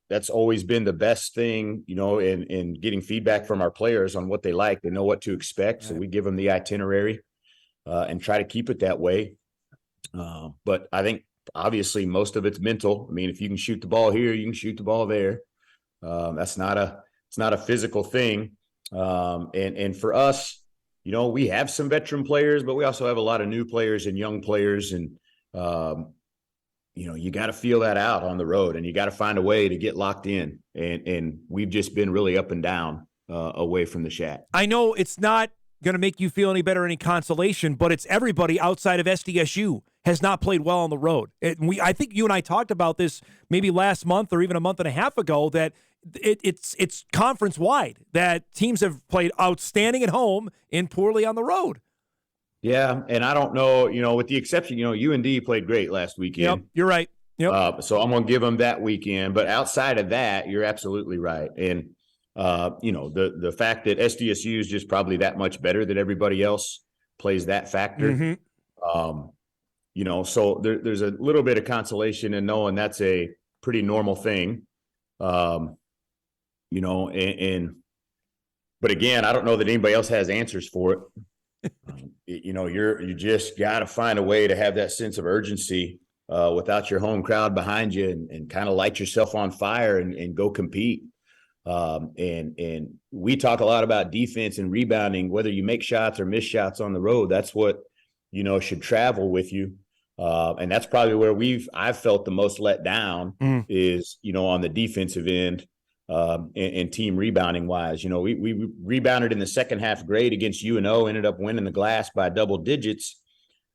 that's always been the best thing, in getting feedback from our players on what they like. They know what to expect. So we give them the itinerary and try to keep it that way. But I think obviously most of it's mental. I mean, if you can shoot the ball here, you can shoot the ball there. It's not a physical thing. And for us, we have some veteran players, but we also have a lot of new players and young players. And, you got to feel that out on the road, and you got to find a way to get locked in. And we've just been really up and down away from the shack. I know it's not going to make you feel any better, any consolation, but it's everybody outside of SDSU has not played well on the road. I think you and I talked about this maybe last month or even a month and a half ago, that it's conference wide, that teams have played outstanding at home and poorly on the road. Yeah, and I don't know, with the exception, UND played great last weekend. Yep, you're right. Yep. So I'm going to give them that weekend. But outside of that, you're absolutely right. And, the fact that SDSU is just probably that much better than everybody else plays that factor. Mm-hmm. So there's a little bit of consolation in knowing that's a pretty normal thing. But again, I don't know that anybody else has answers for it. You just got to find a way to have that sense of urgency without your home crowd behind you and kind of light yourself on fire and go compete. And we talk a lot about defense and rebounding, whether you make shots or miss shots on the road. That's what, should travel with you. And that's probably where I've felt the most let down is, on the defensive end. And team rebounding wise, we rebounded in the second half great against UNO, ended up winning the glass by double digits.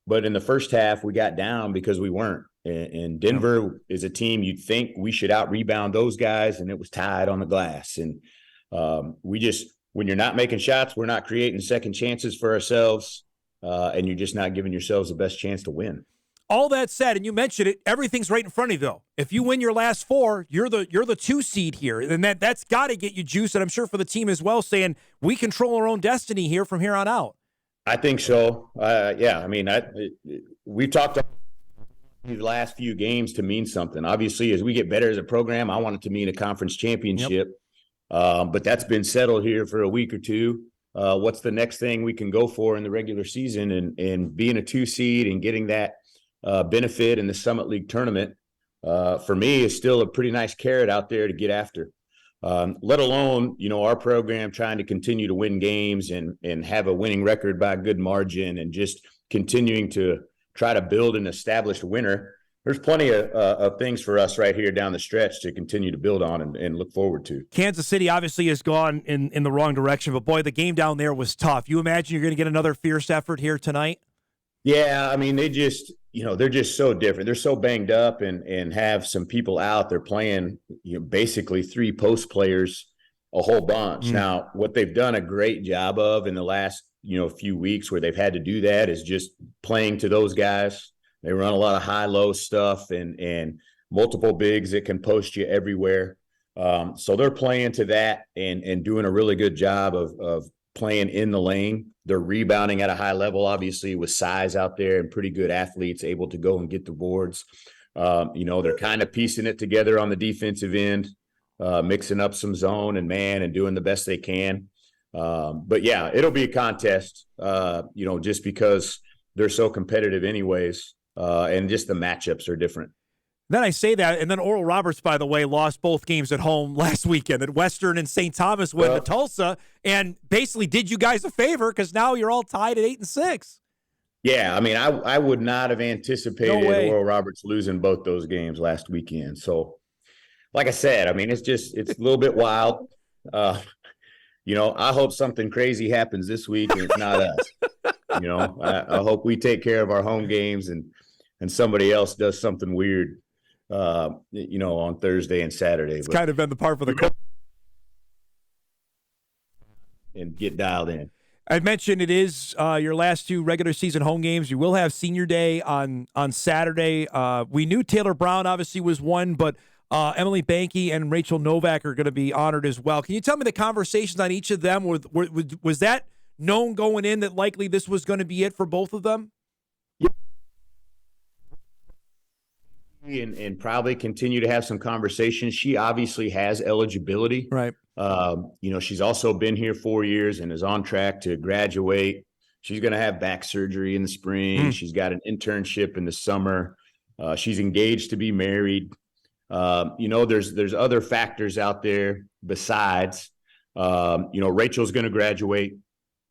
But in the first half, we got down because we weren't. And Denver is a team you'd think we should out rebound those guys, and it was tied on the glass. And when you're not making shots, we're not creating second chances for ourselves, and you're just not giving yourselves the best chance to win. all that said, and you mentioned it, everything's right in front of you, though. If you win your last 4, you're the 2 seed here, and that's got to get you juiced, and I'm sure for the team as well, saying we control our own destiny here from here on out. I think so. Yeah, I mean, we've talked about the last few games to mean something. Obviously, as we get better as a program, I want it to mean a conference championship. But that's been settled here for a week or two. What's the next thing we can go for in the regular season? And being a 2 seed and getting that benefit in the Summit League tournament, for me, is still a pretty nice carrot out there to get after. Let alone, our program trying to continue to win games and have a winning record by a good margin and just continuing to try to build an established winner. There's plenty of things for us right here down the stretch to continue to build on and look forward to. Kansas City obviously has gone in the wrong direction, but boy, the game down there was tough. You imagine you're going to get another fierce effort here tonight? Yeah, I mean, they just, they're just so different. They're so banged up and have some people out. They're playing, basically 3 post players a whole bunch. Now, what they've done a great job of in the last, few weeks where they've had to do that is just playing to those guys. They run a lot of high-low stuff and multiple bigs that can post you everywhere. So they're playing to that and doing a really good job of playing in the lane. They're rebounding at a high level, obviously, with size out there and pretty good athletes able to go and get the boards. They're kind of piecing it together on the defensive end, mixing up some zone and man and doing the best they can. But, yeah, it'll be a contest, just because they're so competitive anyways, and just the matchups are different. Then I say that, and then Oral Roberts, by the way, lost both games at home last weekend. At Western and St. Thomas went to Tulsa, and basically did you guys a favor because now you're all tied at 8-6. Yeah, I mean, I would not have anticipated Oral Roberts losing both those games last weekend. So, like I said, I mean, it's a little bit wild. I hope something crazy happens this week and it's not us. I hope we take care of our home games and somebody else does something weird. On Thursday and Saturday. It's kind of been the part for the coach. And get dialed in. I mentioned it is your last 2 regular season home games. You will have Senior Day on Saturday. We knew Taylor Brown obviously was one, but Emily Banky and Rachel Novak are going to be honored as well. Can you tell me the conversations on each of them? Was that known going in that likely this was going to be it for both of them? And probably continue to have some conversations. She obviously has eligibility. Right. She's also been here 4 years and is on track to graduate. She's going to have back surgery in the spring. She's got an internship in the summer. She's engaged to be married. There's other factors out there besides, Rachel's going to graduate.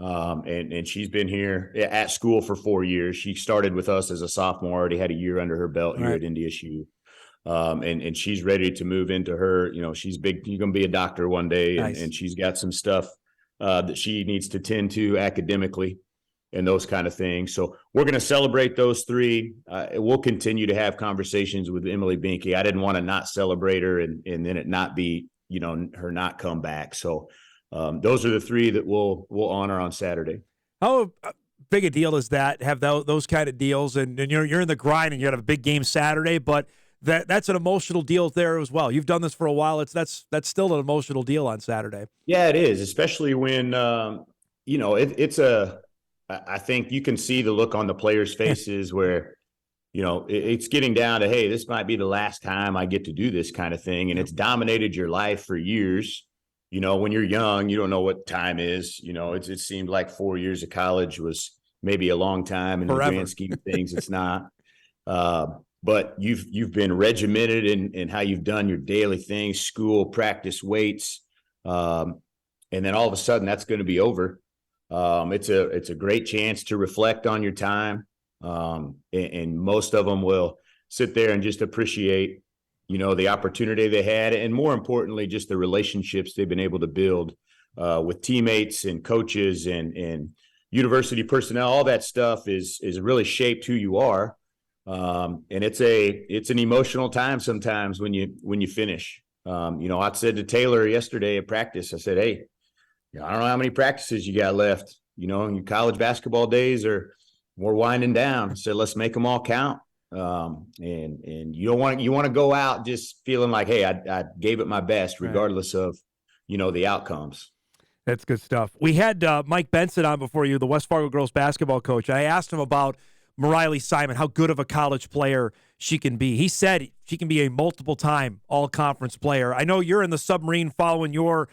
And she's been here at school for 4 years. She started with us as a sophomore, already had a year under her belt here at NDSU. And she's ready to move into her, she's big, you're going to be a doctor one day. Nice. And she's got some stuff that she needs to tend to academically and those kind of things. So we're going to celebrate those 3. We'll continue to have conversations with Emily Binky. I didn't want to not celebrate her and then it not be, her not come back. So those are the 3 that we'll honor on Saturday. How big a deal is that? Have those kind of deals, and you're in the grind, and you have a big game Saturday, but that's an emotional deal there as well. You've done this for a while. That's still an emotional deal on Saturday. Yeah, it is, especially when I think you can see the look on the players' faces where it's getting down to, hey, this might be the last time I get to do this kind of thing, and it's dominated your life for years. When you're young, you don't know what time is. It seemed like 4 years of college was maybe a long time in the grand scheme of things. It's not. But you've been regimented in how you've done your daily things, school, practice, weights, and then all of a sudden that's going to be over. It's a great chance to reflect on your time, and most of them will sit there and just appreciate the opportunity they had, and more importantly, just the relationships they've been able to build with teammates and coaches and university personnel. All that stuff is really shaped who you are, and it's an emotional time sometimes when you finish. I said to Taylor yesterday at practice, I said, "Hey, I don't know how many practices you got left. Your college basketball days we're winding down. I said, let's make them all count." And you want to go out just feeling like, hey, I gave it my best, regardless of, the outcomes. That's good stuff. We had Mike Benson on before you, the West Fargo girls basketball coach. I asked him about Mariley Simon, how good of a college player she can be. He said she can be a multiple-time all-conference player. I know you're in the submarine following your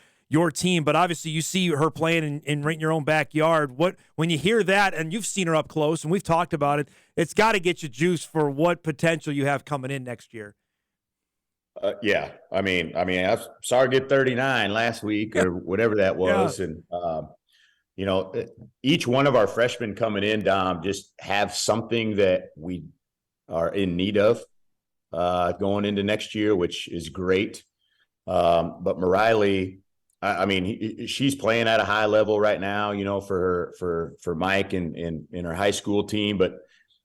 team, but obviously you see her playing in right in your own backyard. When you hear that, and you've seen her up close, and we've talked about it, it's got to get you juice for what potential you have coming in next year. Yeah. I mean, I saw her get 39 last week or whatever that was. Yeah. And, each one of our freshmen coming in, Dom, just have something that we are in need of going into next year, which is great. But Mariley, she's playing at a high level right now, for Mike and her high school team, but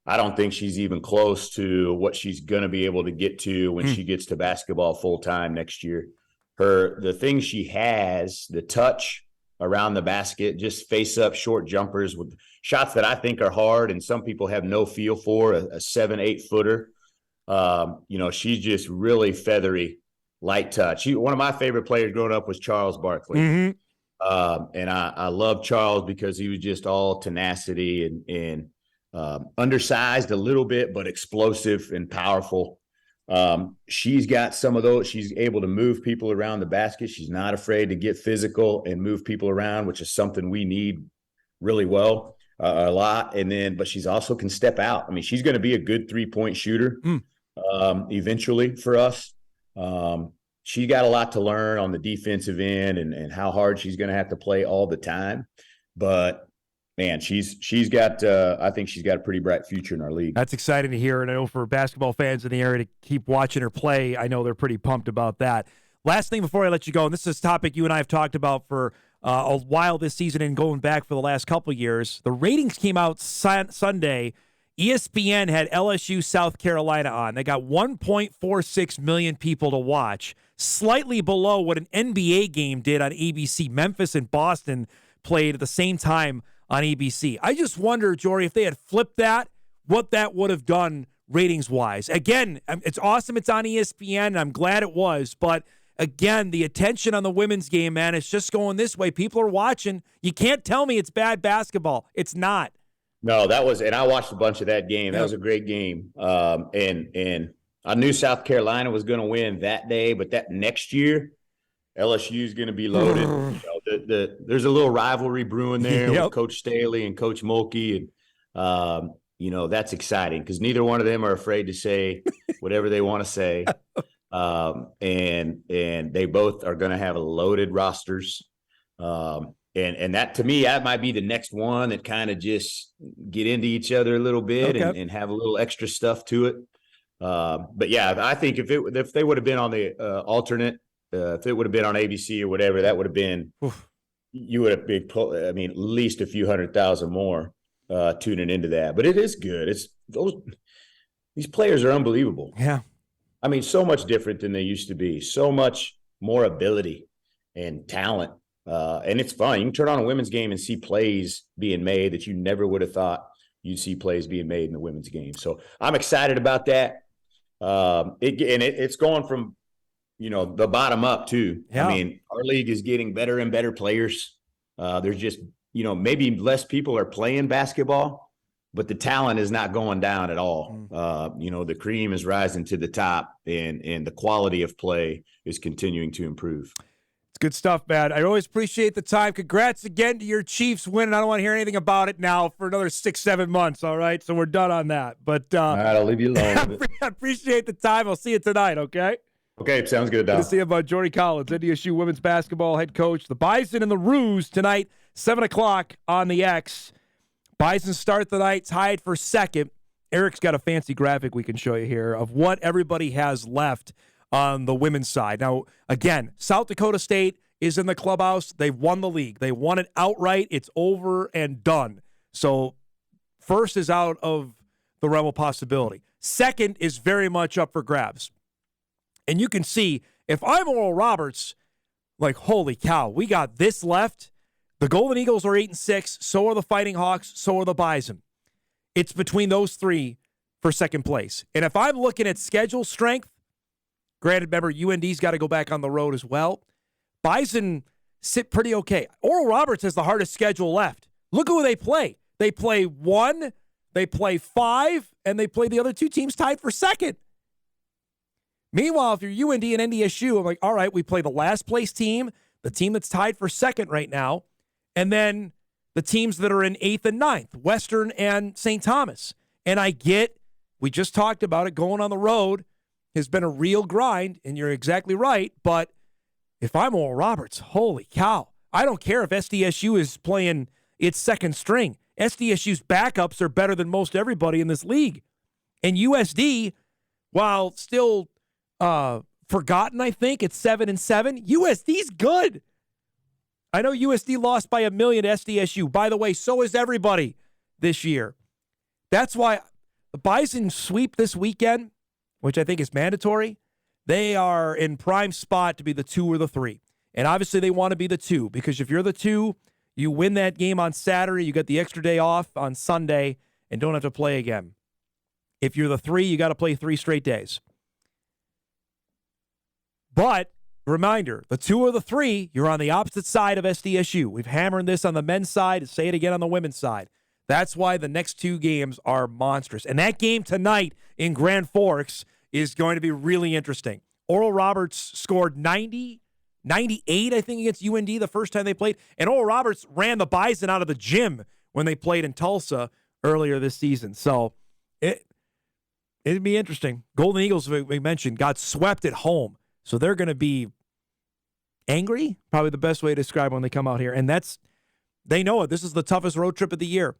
I don't think she's even close to what she's going to be able to get to when she gets to basketball full time next year. The thing she has, the touch around the basket, just face up short jumpers with shots that I think are hard and some people have no feel for, a 7-8 footer. She's just really feathery, light touch. One of my favorite players growing up was Charles Barkley. And I love Charles because he was just all tenacity and undersized a little bit, but explosive and powerful. She's got some of those. She's able to move people around the basket. She's not afraid to get physical and move people around, which is something we need really well, a lot. But she's also can step out. I mean, she's going to be a good 3-point shooter eventually for us. She got a lot to learn on the defensive end and how hard she's going to have to play all the time. But man, she's got I think she's got a pretty bright future in our league. That's exciting to hear, and I know for basketball fans in the area to keep watching her play, I know they're pretty pumped about that. Last thing before I let you go, and this is a topic you and I have talked about for a while this season and going back for the last couple years. The ratings came out Sunday. ESPN had LSU South Carolina on. They got 1.46 million people to watch, slightly below what an NBA game did on ABC. Memphis and Boston played at the same time on ABC. I just wonder, Jory, if they had flipped that, what that would have done ratings-wise. Again, it's awesome it's on ESPN, and I'm glad it was, but again, the attention on the women's game, man, it's just going this way. People are watching. You can't tell me it's bad basketball. It's not. No, and I watched a bunch of that game. That was a great game. And I knew South Carolina was going to win that day, but that next year, LSU is going to be loaded. There's a little rivalry brewing there with Coach Staley and Coach Mulkey. And, that's exciting because neither one of them are afraid to say whatever they want to say. And they both are going to have loaded rosters. And that, to me, that might be the next one that kind of just get into each other a little bit and have a little extra stuff to it. But yeah, I think if they would have been on the alternate, if it would have been on ABC or whatever, that would have been, you would have been, at least a few 100,000 more tuning into that. But it is good. These players are unbelievable. Yeah. I mean, so much different than they used to be. So much more ability and talent. And it's fun. You can turn on a women's game and see plays being made that you never would have thought you'd see plays being made in the women's game. So I'm excited about that. It's going from, the bottom up too. Yeah. I mean, our league is getting better and better players. There's just, maybe less people are playing basketball, but the talent is not going down at all. The cream is rising to the top and the quality of play is continuing to improve. It's good stuff, man. I always appreciate the time. Congrats again to your Chiefs win. I don't want to hear anything about it now for another 6-7 months, all right? So we're done on that. But all right, I'll leave you alone. I appreciate the time. I'll see you tonight, okay? Okay, sounds good, Dom. Good to see you about Jory Collins, NDSU women's basketball head coach. The Bison and the Roos tonight, 7 o'clock on the X. Bison start the night tied for second. Eric's got a fancy graphic we can show you here of what everybody has left on the women's side. Now, again, South Dakota State is in the clubhouse. They've won the league. They won it outright. It's over and done. So first is out of the realm of possibility. Second is very much up for grabs. And you can see, if I'm Oral Roberts, like, holy cow, we got this left. The Golden Eagles are 8-6. So are the Fighting Hawks. So are the Bison. It's between those three for second place. And if I'm looking at schedule strength, granted, remember, UND's got to go back on the road as well. Bison sit pretty okay. Oral Roberts has the hardest schedule left. Look who they play. They play 1, they play 5, and they play the other 2 teams tied for second. Meanwhile, if you're UND and NDSU, I'm like, all right, we play the last place team, the team that's tied for second right now, and then the teams that are in 8th and 9th, Western and St. Thomas. And I get, we just talked about it, going on the road has been a real grind, and you're exactly right, but if I'm Oral Roberts, holy cow. I don't care if SDSU is playing its second string. SDSU's backups are better than most everybody in this league. And USD, while still forgotten, I think, it's 7-7, USD's good. I know USD lost by $1 million to SDSU. By the way, so is everybody this year. That's why the Bison sweep this weekend, which I think is mandatory. They are in prime spot to be the 2 or the 3. And obviously they want to be the 2, because if you're the 2, you win that game on Saturday, you get the extra day off on Sunday and don't have to play again. If you're the 3, you got to play 3 straight days. But, reminder, the 2 or the 3, you're on the opposite side of SDSU. We've hammered this on the men's side, say it again on the women's side. That's why the next 2 games are monstrous. And that game tonight in Grand Forks is going to be really interesting. Oral Roberts scored 98, I think, against UND the first time they played. And Oral Roberts ran the Bison out of the gym when they played in Tulsa earlier this season. So it'd be interesting. Golden Eagles, we mentioned, got swept at home. So they're going to be angry, probably the best way to describe when they come out here. And they know it. This is the toughest road trip of the year.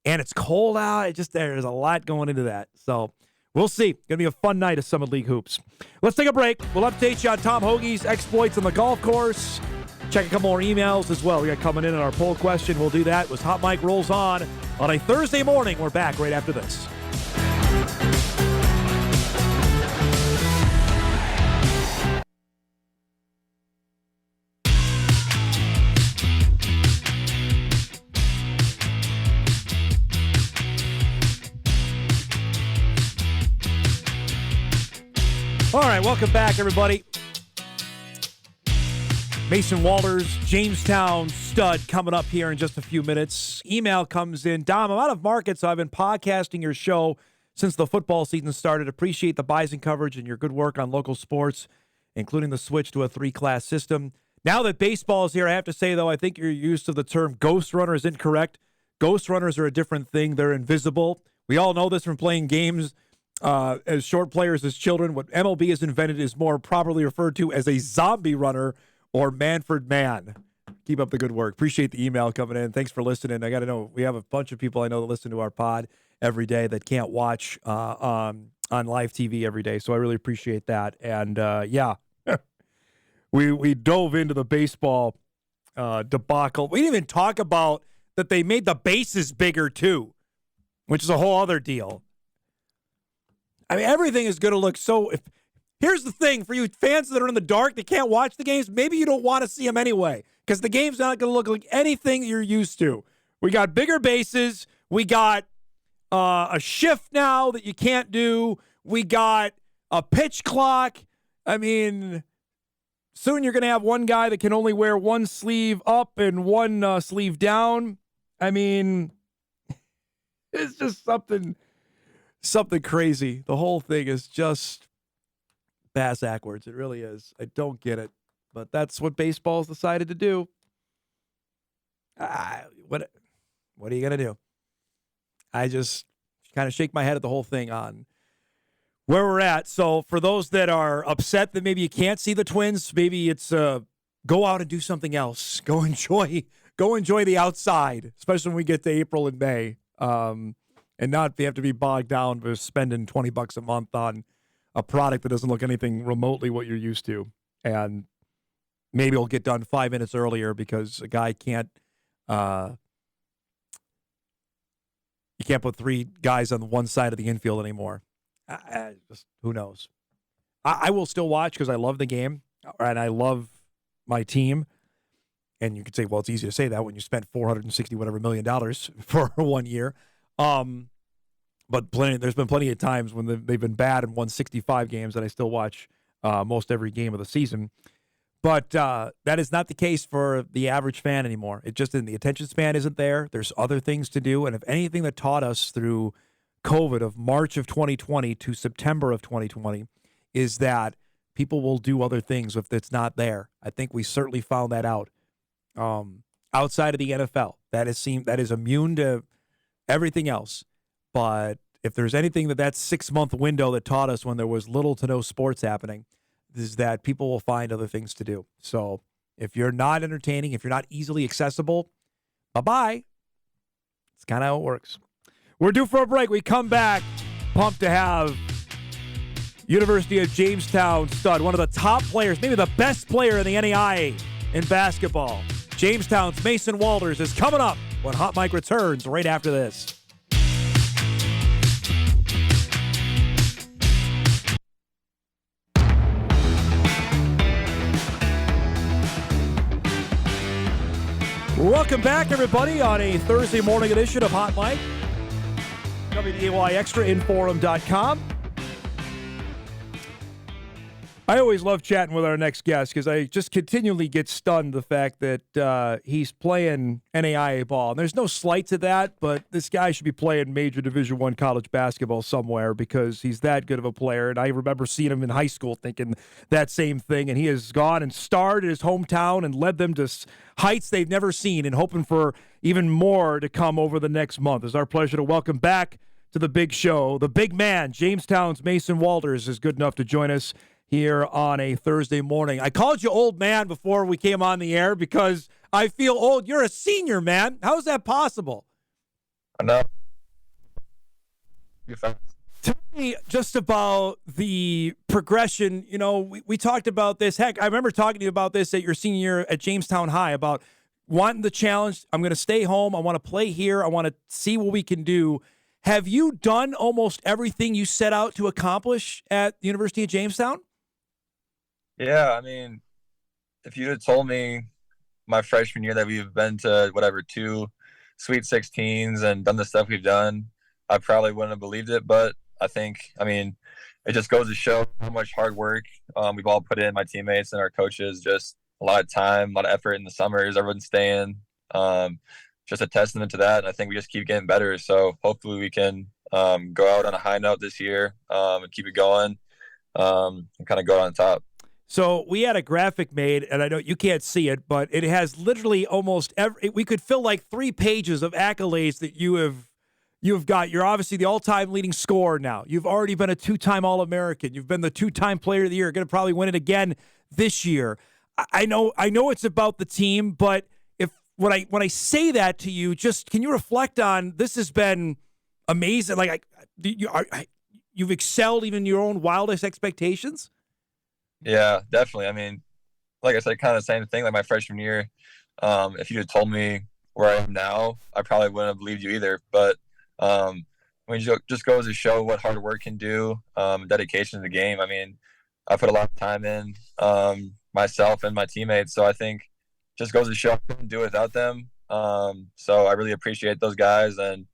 And it's cold out. There's a lot going into that. So we'll see. Going to be a fun night of Summit League hoops. Let's take a break. We'll update you on Tom Hoagie's exploits on the golf course. Check a couple more emails as well. We got coming in on our poll question. We'll do that as Hot Mike rolls on a Thursday morning. We're back right after this. All right, welcome back, everybody. Mason Walters, Jamestown stud, coming up here in just a few minutes. Email comes in. Dom, I'm out of market, so I've been podcasting your show since the football season started. Appreciate the Bison coverage and your good work on local sports, including the switch to a 3-class system. Now that baseball is here, I have to say, though, I think your use of the term ghost runner is incorrect. Ghost runners are a different thing. They're invisible. We all know this from playing games as short players as children. What MLB has invented is more properly referred to as a zombie runner or Manfred Man. Keep up the good work. Appreciate the email coming in. Thanks for listening. I got to know, we have a bunch of people I know that listen to our pod every day that can't watch on live TV every day. So I really appreciate that. And yeah, we dove into the baseball debacle. We didn't even talk about that they made the bases bigger too, which is a whole other deal. I mean, everything is going to look so... Here's the thing, for you fans that are in the dark that can't watch the games, maybe you don't want to see them anyway, because the game's not going to look like anything you're used to. We got bigger bases. We got a shift now that you can't do. We got a pitch clock. I mean, soon you're going to have one guy that can only wear one sleeve up and one sleeve down. I mean, it's just something crazy. The whole thing is just bass backwards. It really is. I don't get it, but that's what baseball's decided to do. What are you gonna do? I just kind of shake my head at the whole thing on where we're at. So for those that are upset that maybe you can't see the Twins, maybe it's go out and do something else. Go enjoy the outside, especially when we get to April and May. And not have to be bogged down with spending $20 a month on a product that doesn't look anything remotely what you're used to. And maybe it'll get done 5 minutes earlier because a guy can't, you can't put 3 guys on one side of the infield anymore. Just, who knows? I will still watch because I love the game and I love my team. And you could say, well, it's easy to say that when you spent $460 million for 1 year. But there's been plenty of times when they've been bad and won 65 games, and I still watch most every game of the season. But that is not the case for the average fan anymore. It just the attention span isn't there. There's other things to do, and if anything that taught us through COVID of March of 2020 to September of 2020 is that people will do other things if it's not there. I think we certainly found that out. Outside of the NFL, that is immune to everything else. But if there's anything that 6-month window that taught us when there was little to no sports happening, is that people will find other things to do. So if you're not entertaining, if you're not easily accessible, bye-bye. It's kind of how it works. We're due for a break. We come back, pumped to have University of Jamestown stud, one of the top players, maybe the best player in the NAIA in basketball. Jamestown's Mason Walters is coming up when Hot Mike returns right after this. Welcome back, everybody, on a Thursday morning edition of Hot Mike. WDAY Extra, InForum.com. I always love chatting with our next guest because I just continually get stunned the fact that he's playing NAIA ball. And there's no slight to that, but this guy should be playing major Division I college basketball somewhere because he's that good of a player. And I remember seeing him in high school thinking that same thing. And he has gone and starred in his hometown and led them to heights they've never seen and hoping for even more to come over the next month. It's our pleasure to welcome back to the big show, the big man, Jamestown's Mason Walters is good enough to join us here on a Thursday morning. I called you old man before we came on the air because I feel old. You're a senior, man. How is that possible? I know. You're fine. Tell me just about the progression. You know, we talked about this. Heck, I remember talking to you about this at your senior year at Jamestown High about wanting the challenge. I'm going to stay home. I want to play here. I want to see what we can do. Have you done almost everything you set out to accomplish at the University of Jamestown? Yeah, I mean, if you had told me my freshman year that we've been to 2 Sweet 16s and done the stuff we've done, I probably wouldn't have believed it. But I think, it just goes to show how much hard work we've all put in, my teammates and our coaches, just a lot of time, a lot of effort in the summers, everyone's staying. Just a testament to that. And I think we just keep getting better. So hopefully we can go out on a high note this year and keep it going and kind of go on top. So we had a graphic made, and I know you can't see it, but it has literally almost we could fill like 3 pages of accolades that you've got. You're obviously the all-time leading scorer now. You've already been a 2-time All-American. You've been the 2-time Player of the Year. You're going to probably win it again this year. I know it's about the team, but when I say that to you, just can you reflect on this has been amazing? Like you've excelled even your own wildest expectations. Yeah, definitely. Like I said, kind of the same thing. Like my freshman year, if you had told me where I am now, I probably wouldn't have believed you either. But just goes to show what hard work can do, dedication to the game. I put a lot of time in, myself and my teammates. So I think just goes to show I couldn't do it without them. So I really appreciate those guys and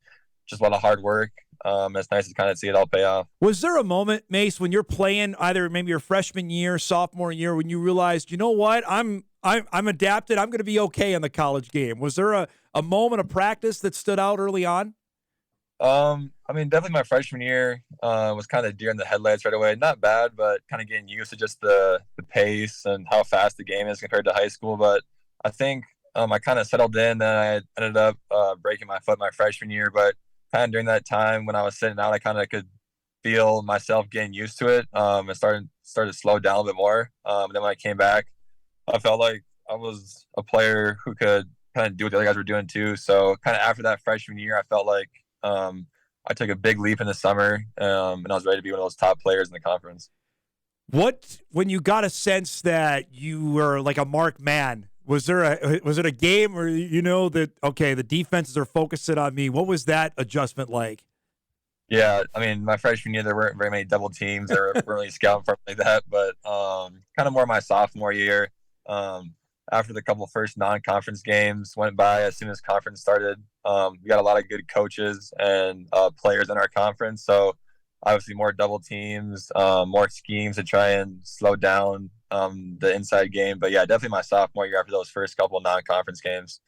just a lot of hard work. It's nice to kind of see it all pay off. Was there a moment, Mace, when you're playing either maybe your freshman year, sophomore year, when you realized, you know what, I'm adapted, I'm going to be okay in the college game? Was there a moment of practice that stood out early on? Definitely my freshman year was kind of deer in the headlights right away. Not bad, but kind of getting used to just the pace and how fast the game is compared to high school. But I think I kind of settled in, and I ended up breaking my foot my freshman year. But kind of during that time when I was sitting out, I kind of could feel myself getting used to it and started to slow down a little bit more. And then when I came back, I felt like I was a player who could kind of do what the other guys were doing too. So kind of after that freshman year, I felt like I took a big leap in the summer and I was ready to be one of those top players in the conference. When you got a sense that you were like a marked man, was it a game where you know that, okay, the defenses are focusing on me? What was that adjustment like? Yeah, my freshman year, there weren't very many double teams. There weren't really scouting for like that. But kind of more my sophomore year, after the couple first non-conference games went by, as soon as conference started, we got a lot of good coaches and players in our conference. So obviously more double teams, more schemes to try and slow down the inside game. But yeah, definitely my sophomore year, after those first couple non-conference games,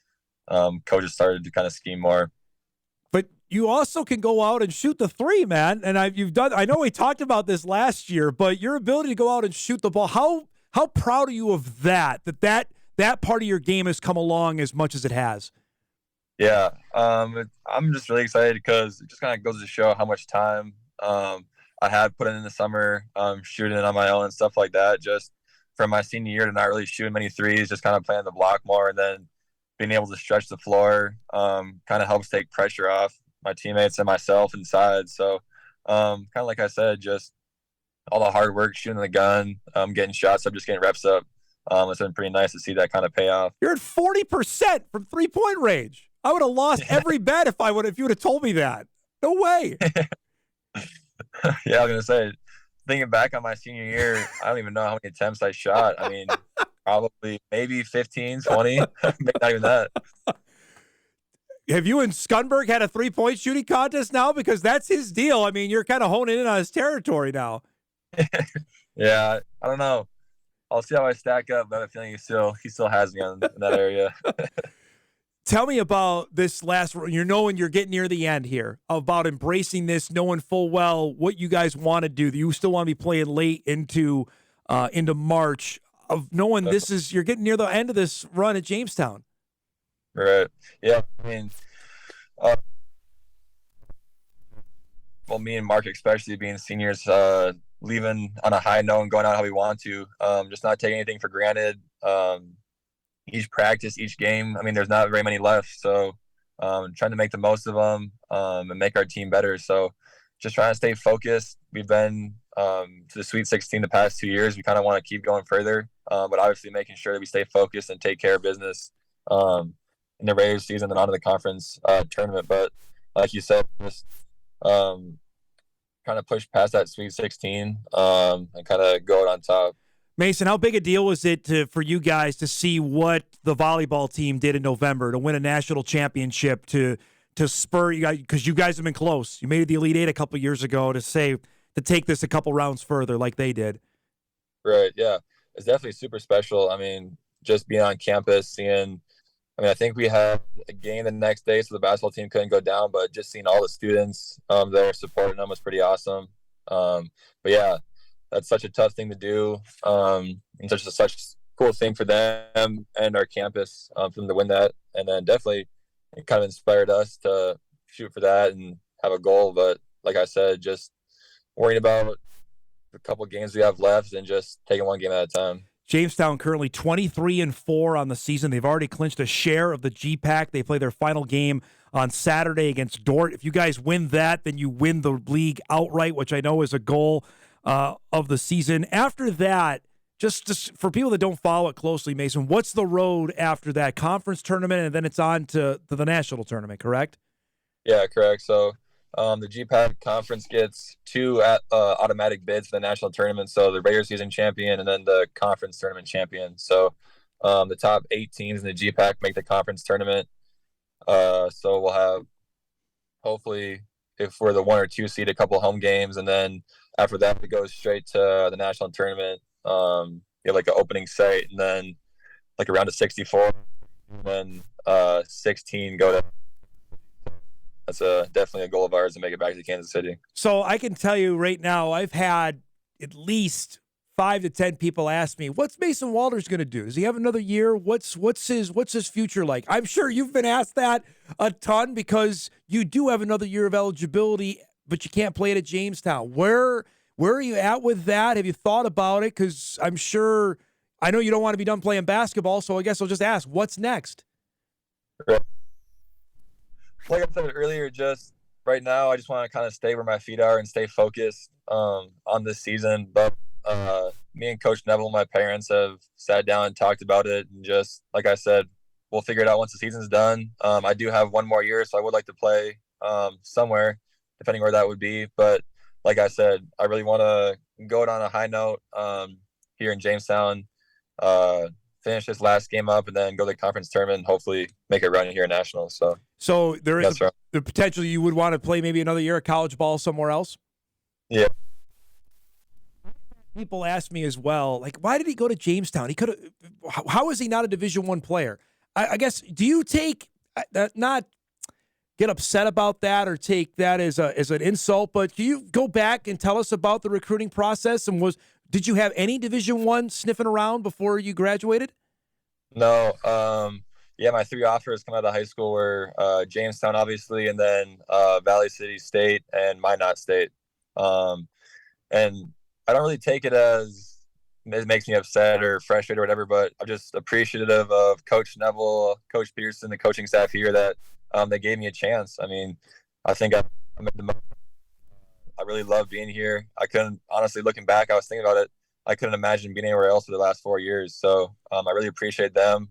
coaches started to kind of scheme more. But you also can go out and shoot the three, man. And I know we talked about this last year, but your ability to go out and shoot the ball, how proud are you of that part of your game has come along as much as it has? Yeah, I'm just really excited because it just kind of goes to show how much time I had put in the summer, shooting it on my own and stuff like that. Just from my senior year to not really shooting many threes, just kind of playing the block more, and then being able to stretch the floor kind of helps take pressure off my teammates and myself inside. So kind of like I said, just all the hard work, shooting the gun, getting shots up, just getting reps up. It's been pretty nice to see that kind of pay off. You're at 40% from 3-point range. I would have lost every bet if you would have told me that. No way. Yeah, I was gonna say, thinking back on my senior year, I don't even know how many attempts I shot. I mean, probably maybe 15, 20, maybe not even that. Have you and Skunberg had a 3-point shooting contest now? Because that's his deal. I mean, you're kind of honing in on his territory now. Yeah, I don't know. I'll see how I stack up, but I have a feeling he still has me in that area. Tell me about this last. You're knowing you're getting near the end here, about embracing this, knowing full well what you guys want to do. You still want to be playing late into March. Of knowing you're getting near the end of this run at Jamestown. Right. Yeah. I mean, well, me and Mark, especially being seniors, leaving on a high note and going out how we want to, just not taking anything for granted. Each practice, each game, I mean, there's not very many left. So trying to make the most of them and make our team better. So just trying to stay focused. We've been to the Sweet 16 the past 2 years. We kind of want to keep going further, but obviously making sure that we stay focused and take care of business in the regular season and on to the conference tournament. But like you said, just kind of push past that Sweet 16 and kind of go out on top. Mason, how big a deal was it for you guys to see what the volleyball team did in November to win a national championship, to spur you guys, because you guys have been close. You made it the Elite Eight a couple years ago, to take this a couple rounds further like they did. Right, yeah. It's definitely super special. I mean, just being on campus, seeing – I think we had a game the next day, so the basketball team couldn't go down, but just seeing all the students there supporting them was pretty awesome. But, yeah, that's such a tough thing to do, and such a cool thing for them and our campus for them to win that. And then definitely it kind of inspired us to shoot for that and have a goal. But like I said, just worrying about the couple games we have left and just taking one game at a time. Jamestown currently 23-4 on the season. They've already clinched a share of the GPAC. They play their final game on Saturday against Dort. If you guys win that, then you win the league outright, which I know is a goal of the season. After that, just for people that don't follow it closely, Mason, what's the road after that? Conference tournament, and then it's on to the national tournament, correct? Yeah, correct. So the GPAC conference gets 2 automatic bids for the national tournament. So the regular season champion and then the conference tournament champion. So the top 8 teams in the GPAC make the conference tournament. So we'll have, hopefully, if we're the 1 or 2 seed, a couple home games. And then after that, it goes straight to the national tournament. You have like an opening site and then like a round of 64. And then 16 go to. That's definitely a goal of ours to make it back to Kansas City. So I can tell you right now, I've had at least 5 to 10 people ask me, "What's Mason Walters going to do? Does he have another year? What's his future like?" I'm sure you've been asked that a ton because you do have another year of eligibility, but you can't play it at Jamestown. Where are you at with that? Have you thought about it? Because I know you don't want to be done playing basketball, so I guess I'll just ask, what's next? Like I said earlier, just right now, I just want to kind of stay where my feet are and stay focused on this season. But me and Coach Neville, my parents, have sat down and talked about it. And just like I said, we'll figure it out once the season's done. I do have 1 more year, so I would like to play somewhere, depending where that would be. But like I said, I really want to go out on a high note here in Jamestown, finish this last game up and then go to the conference tournament and hopefully make a run here at nationals. So there is the potential you would want to play maybe another year of college ball somewhere else? Yeah. People ask me as well, like, why did he go to Jamestown? He could have. How is he not a Division I player? I guess, do you take not get upset about that or take that as an insult, but can you go back and tell us about the recruiting process? And did you have any Division I sniffing around before you graduated? No. Yeah, my 3 offers come out of high school were Jamestown, obviously, and then Valley City State and Minot State. And I don't really take it as it makes me upset or frustrated or whatever, but I'm just appreciative of Coach Neville, Coach Pearson, the coaching staff here that they gave me a chance. I mean, I think I made the most. I really love being here. I couldn't, honestly, looking back, I was thinking about it, I couldn't imagine being anywhere else for the last 4 years. So I really appreciate them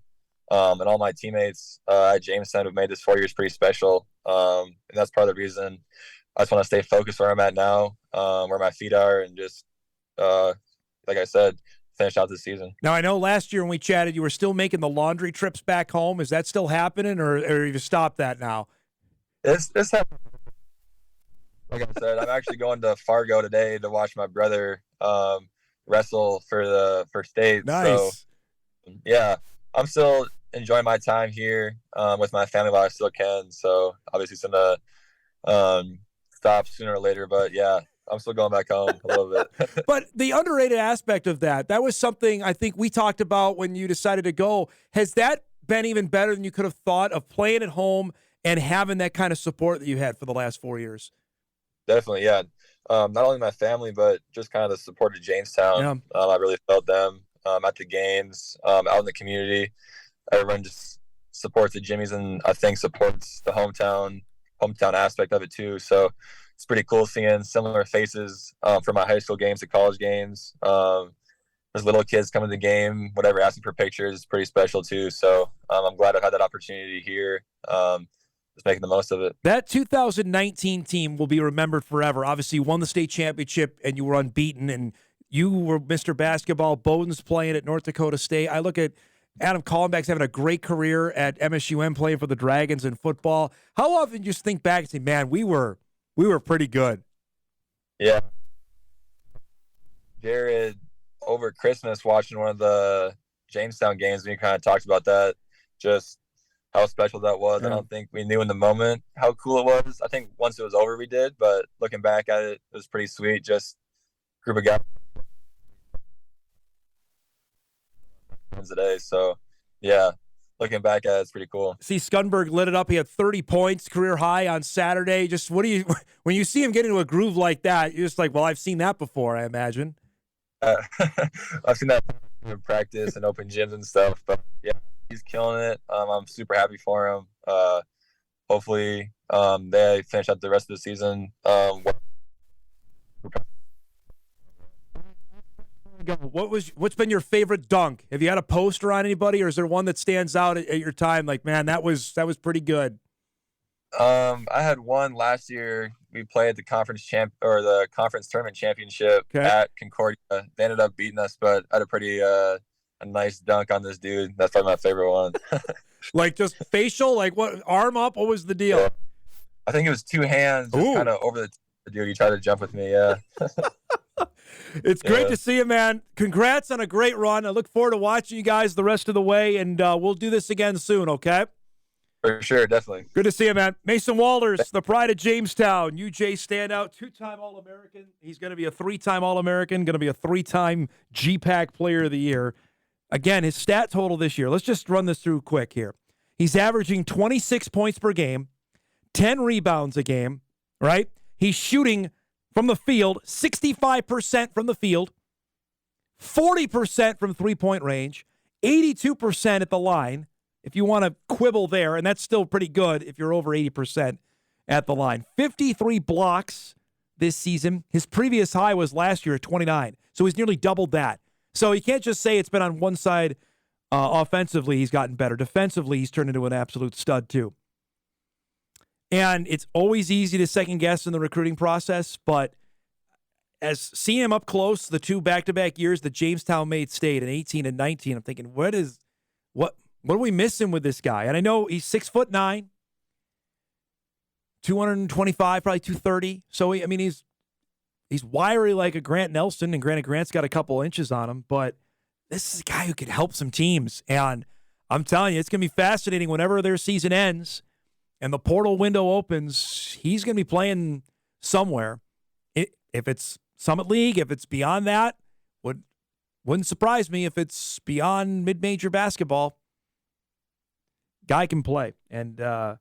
and all my teammates at Jamestown who made this 4 years pretty special. And that's part of the reason I just want to stay focused where I'm at now, where my feet are, and just, like I said, finish out this season. Now, I know last year when we chatted, you were still making the laundry trips back home. Is that still happening, or have you stopped that now? It's happening. Like I said, I'm actually going to Fargo today to watch my brother wrestle for state. Nice. So, yeah, I'm still enjoying my time here with my family while I still can. So obviously it's going to stop sooner or later. But, yeah, I'm still going back home a little bit. But the underrated aspect of that was something I think we talked about when you decided to go. Has that been even better than you could have thought, of playing at home and having that kind of support that you had for the last 4 years? Definitely, yeah. Not only my family, but just kind of the support of Jamestown. Yeah. I really felt them at the games, out in the community. Everyone just supports the Jimmies, and I think supports the hometown aspect of it too. So it's pretty cool seeing similar faces from my high school games to college games. There's little kids coming to the game, whatever, asking for pictures. It's pretty special too. So I'm glad I've had that opportunity here. Just making the most of it. That 2019 team will be remembered forever. Obviously, you won the state championship and you were unbeaten, and you were Mr. Basketball. Bowden's playing at North Dakota State. I look at Adam Collenbach's having a great career at MSUM playing for the Dragons in football. How often do you just think back and say, man, we were pretty good? Yeah. Jared, over Christmas, watching one of the Jamestown games, we kind of talked about that, just how special that was. Yeah. I don't think we knew in the moment how cool it was. I think once it was over, we did, but looking back at it, it was pretty sweet. Just a group of guys today. So, yeah, looking back at it, it's pretty cool. See, Skunberg lit it up. He had 30 points, career high on Saturday. Just when you see him get into a groove like that, you're just like, well, I've seen that before, I imagine. I've seen that in practice and open gyms and stuff, but yeah, he's killing it. I'm super happy for him. Hopefully, they finish out the rest of the season. What's been your favorite dunk? Have you had a poster on anybody, or is there one that stands out at your time? Like, man, that was pretty good. I had one last year. We played the conference tournament championship at Concordia. They ended up beating us, but I had a pretty a nice dunk on this dude. That's probably my favorite one. Like just facial, like what, arm up? What was the deal? Yeah. I think it was 2 hands, just kind of over the dude. He tried to jump with me. Yeah. It's great to see you, man. Congrats on a great run. I look forward to watching you guys the rest of the way, and we'll do this again soon, okay? For sure, definitely. Good to see you, man. Mason Walters, the pride of Jamestown, UJ standout, 2-time All-American. He's going to be a 3-time All-American, going to be a 3-time GPAC Player of the Year. Again, his stat total this year, let's just run this through quick here. He's averaging 26 points per game, 10 rebounds a game, right? He's shooting from the field, 65% from the field, 40% from three-point range, 82% at the line, if you want to quibble there, and that's still pretty good if you're over 80% at the line. 53 blocks this season. His previous high was last year at 29, so he's nearly doubled that. So you can't just say it's been on one side offensively he's gotten better. Defensively, he's turned into an absolute stud too. And it's always easy to second guess in the recruiting process, but as seeing him up close, the two back-to-back years that Jamestown made state in 18 and 19, I'm thinking, what are we missing with this guy? And I know he's 6'9", 225, probably 230. So he's wiry like a Grant Nelson, and granted, Grant's got a couple inches on him, but this is a guy who could help some teams. And I'm telling you, it's going to be fascinating whenever their season ends and the portal window opens. He's going to be playing somewhere. If it's Summit League, if it's beyond that, wouldn't surprise me if it's beyond mid-major basketball. Guy can play, and it's going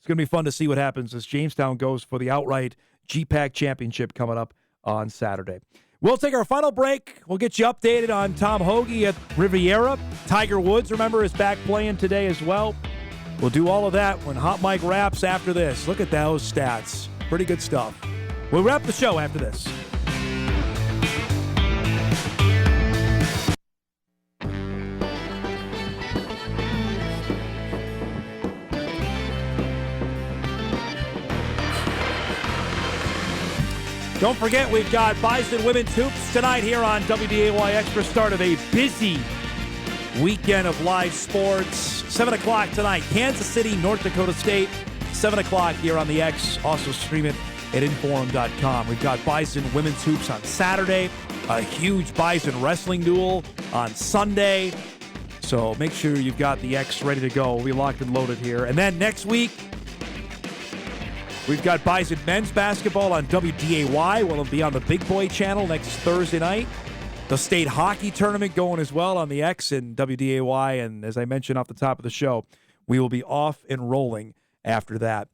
to be fun to see what happens as Jamestown goes for the outright GPAC championship coming up on Saturday. We'll take our final break. We'll get you updated on Tom Hoagie at Riviera. Tiger Woods, remember, is back playing today as well. We'll do all of that when Hot Mike wraps after this. Look at those stats. Pretty good stuff. We'll wrap the show after this. Don't forget, we've got Bison Women's Hoops tonight here on WDAY Extra. Start of a busy weekend of live sports. 7 o'clock tonight, Kansas City, North Dakota State. 7 o'clock here on the X. Also stream it at InForum.com. We've got Bison Women's Hoops on Saturday. A huge Bison wrestling duel on Sunday. So make sure you've got the X ready to go. We'll be locked and loaded here. And then next week, we've got Bison men's basketball on WDAY. We'll be on the Big Boy channel next Thursday night. The state hockey tournament going as well on the X and WDAY. And as I mentioned off the top of the show, we will be off and rolling after that.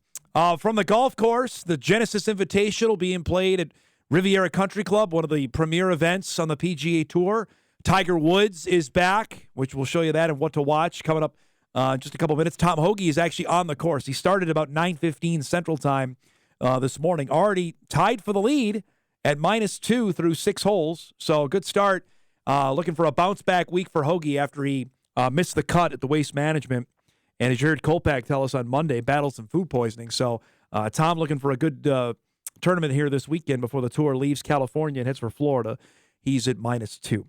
From the golf course, the Genesis Invitational being played at Riviera Country Club, one of the premier events on the PGA Tour. Tiger Woods is back, which we'll show you that and what to watch coming up just a couple minutes. Tom Hoagie is actually on the course. He started about 9:15 Central Time this morning. Already tied for the lead at -2 through 6 holes. So good start. Looking for a bounce-back week for Hoagie after he missed the cut at the Waste Management. And as you heard Kolpak tell us on Monday, battled some food poisoning. So Tom looking for a good tournament here this weekend before the tour leaves California and heads for Florida. He's at -2.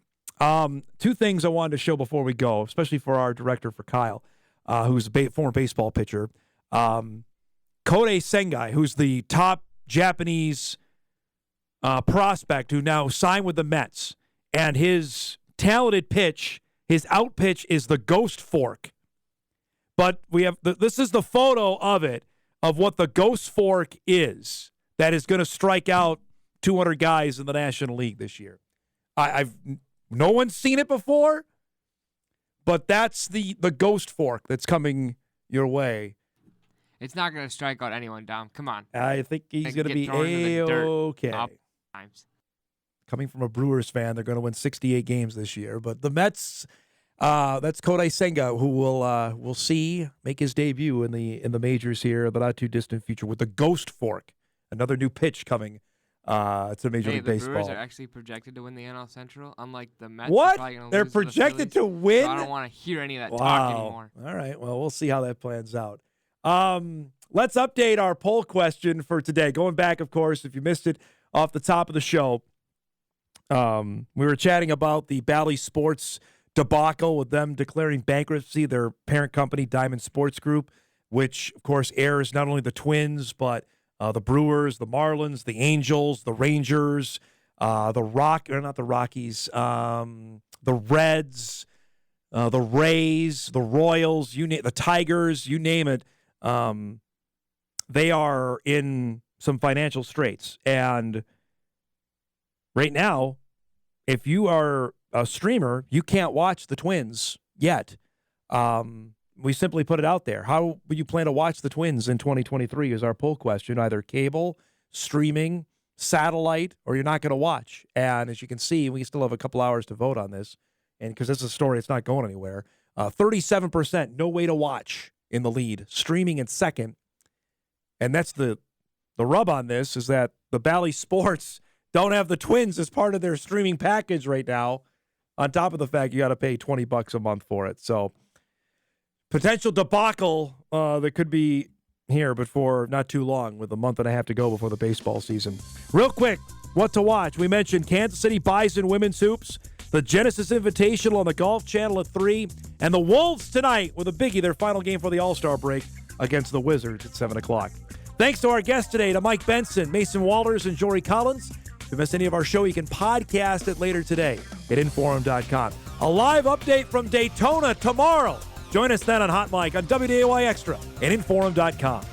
Two things I wanted to show before we go, especially for our director, for Kyle, who's a former baseball pitcher. Kodai Sengai, who's the top Japanese prospect who now signed with the Mets. And his talented pitch, his out pitch is the ghost fork. But we have this is the photo of it, of what the ghost fork is that is going to strike out 200 guys in the National League this year. No one's seen it before, but that's the ghost fork that's coming your way. It's not going to strike out anyone, Dom. Come on. I think he's going to be A-okay. Coming from a Brewers fan, they're going to win 68 games this year. But the Mets, that's Kodai Senga, who we'll see make his debut in the majors here, the not too distant future, with the ghost fork, another new pitch coming to Major League Baseball. The Brewers are actually projected to win the NL Central, unlike the Mets. What? They're projected to win? So I don't want to hear any of that talk anymore. All right. Well, we'll see how that plans out. Let's update our poll question for today. Going back, of course, if you missed it off the top of the show, we were chatting about the Bally Sports debacle with them declaring bankruptcy, their parent company, Diamond Sports Group, which, of course, airs not only the Twins, but the Brewers, the Marlins, the Angels, the Rangers, the Rockies, the Reds, the Rays, the Royals, the Tigers, you name it. They are in some financial straits. And right now, if you are a streamer, you can't watch the Twins yet. We simply put it out there. How would you plan to watch the Twins in 2023 is our poll question. Either cable, streaming, satellite, or you're not going to watch. And as you can see, we still have a couple hours to vote on this. And because this is a story, it's not going anywhere. 37%, no way to watch in the lead. Streaming in second. And that's the rub on this, is that the Bally Sports don't have the Twins as part of their streaming package right now, on top of the fact you got to pay $20 a month for it. So potential debacle that could be here before not too long, with a month and a half to go before the baseball season. Real quick, what to watch. We mentioned Kansas City Bison women's hoops, the Genesis Invitational on the Golf Channel at 3, and the Wolves tonight with a biggie, their final game for the All-Star break against the Wizards at 7 o'clock. Thanks to our guests today, to Mike Benson, Mason Walters, and Jory Collins. If you missed any of our show, you can podcast it later today at InForum.com. A live update from Daytona tomorrow. Join us then on Hot Mic on WDAY Extra and InForum.com.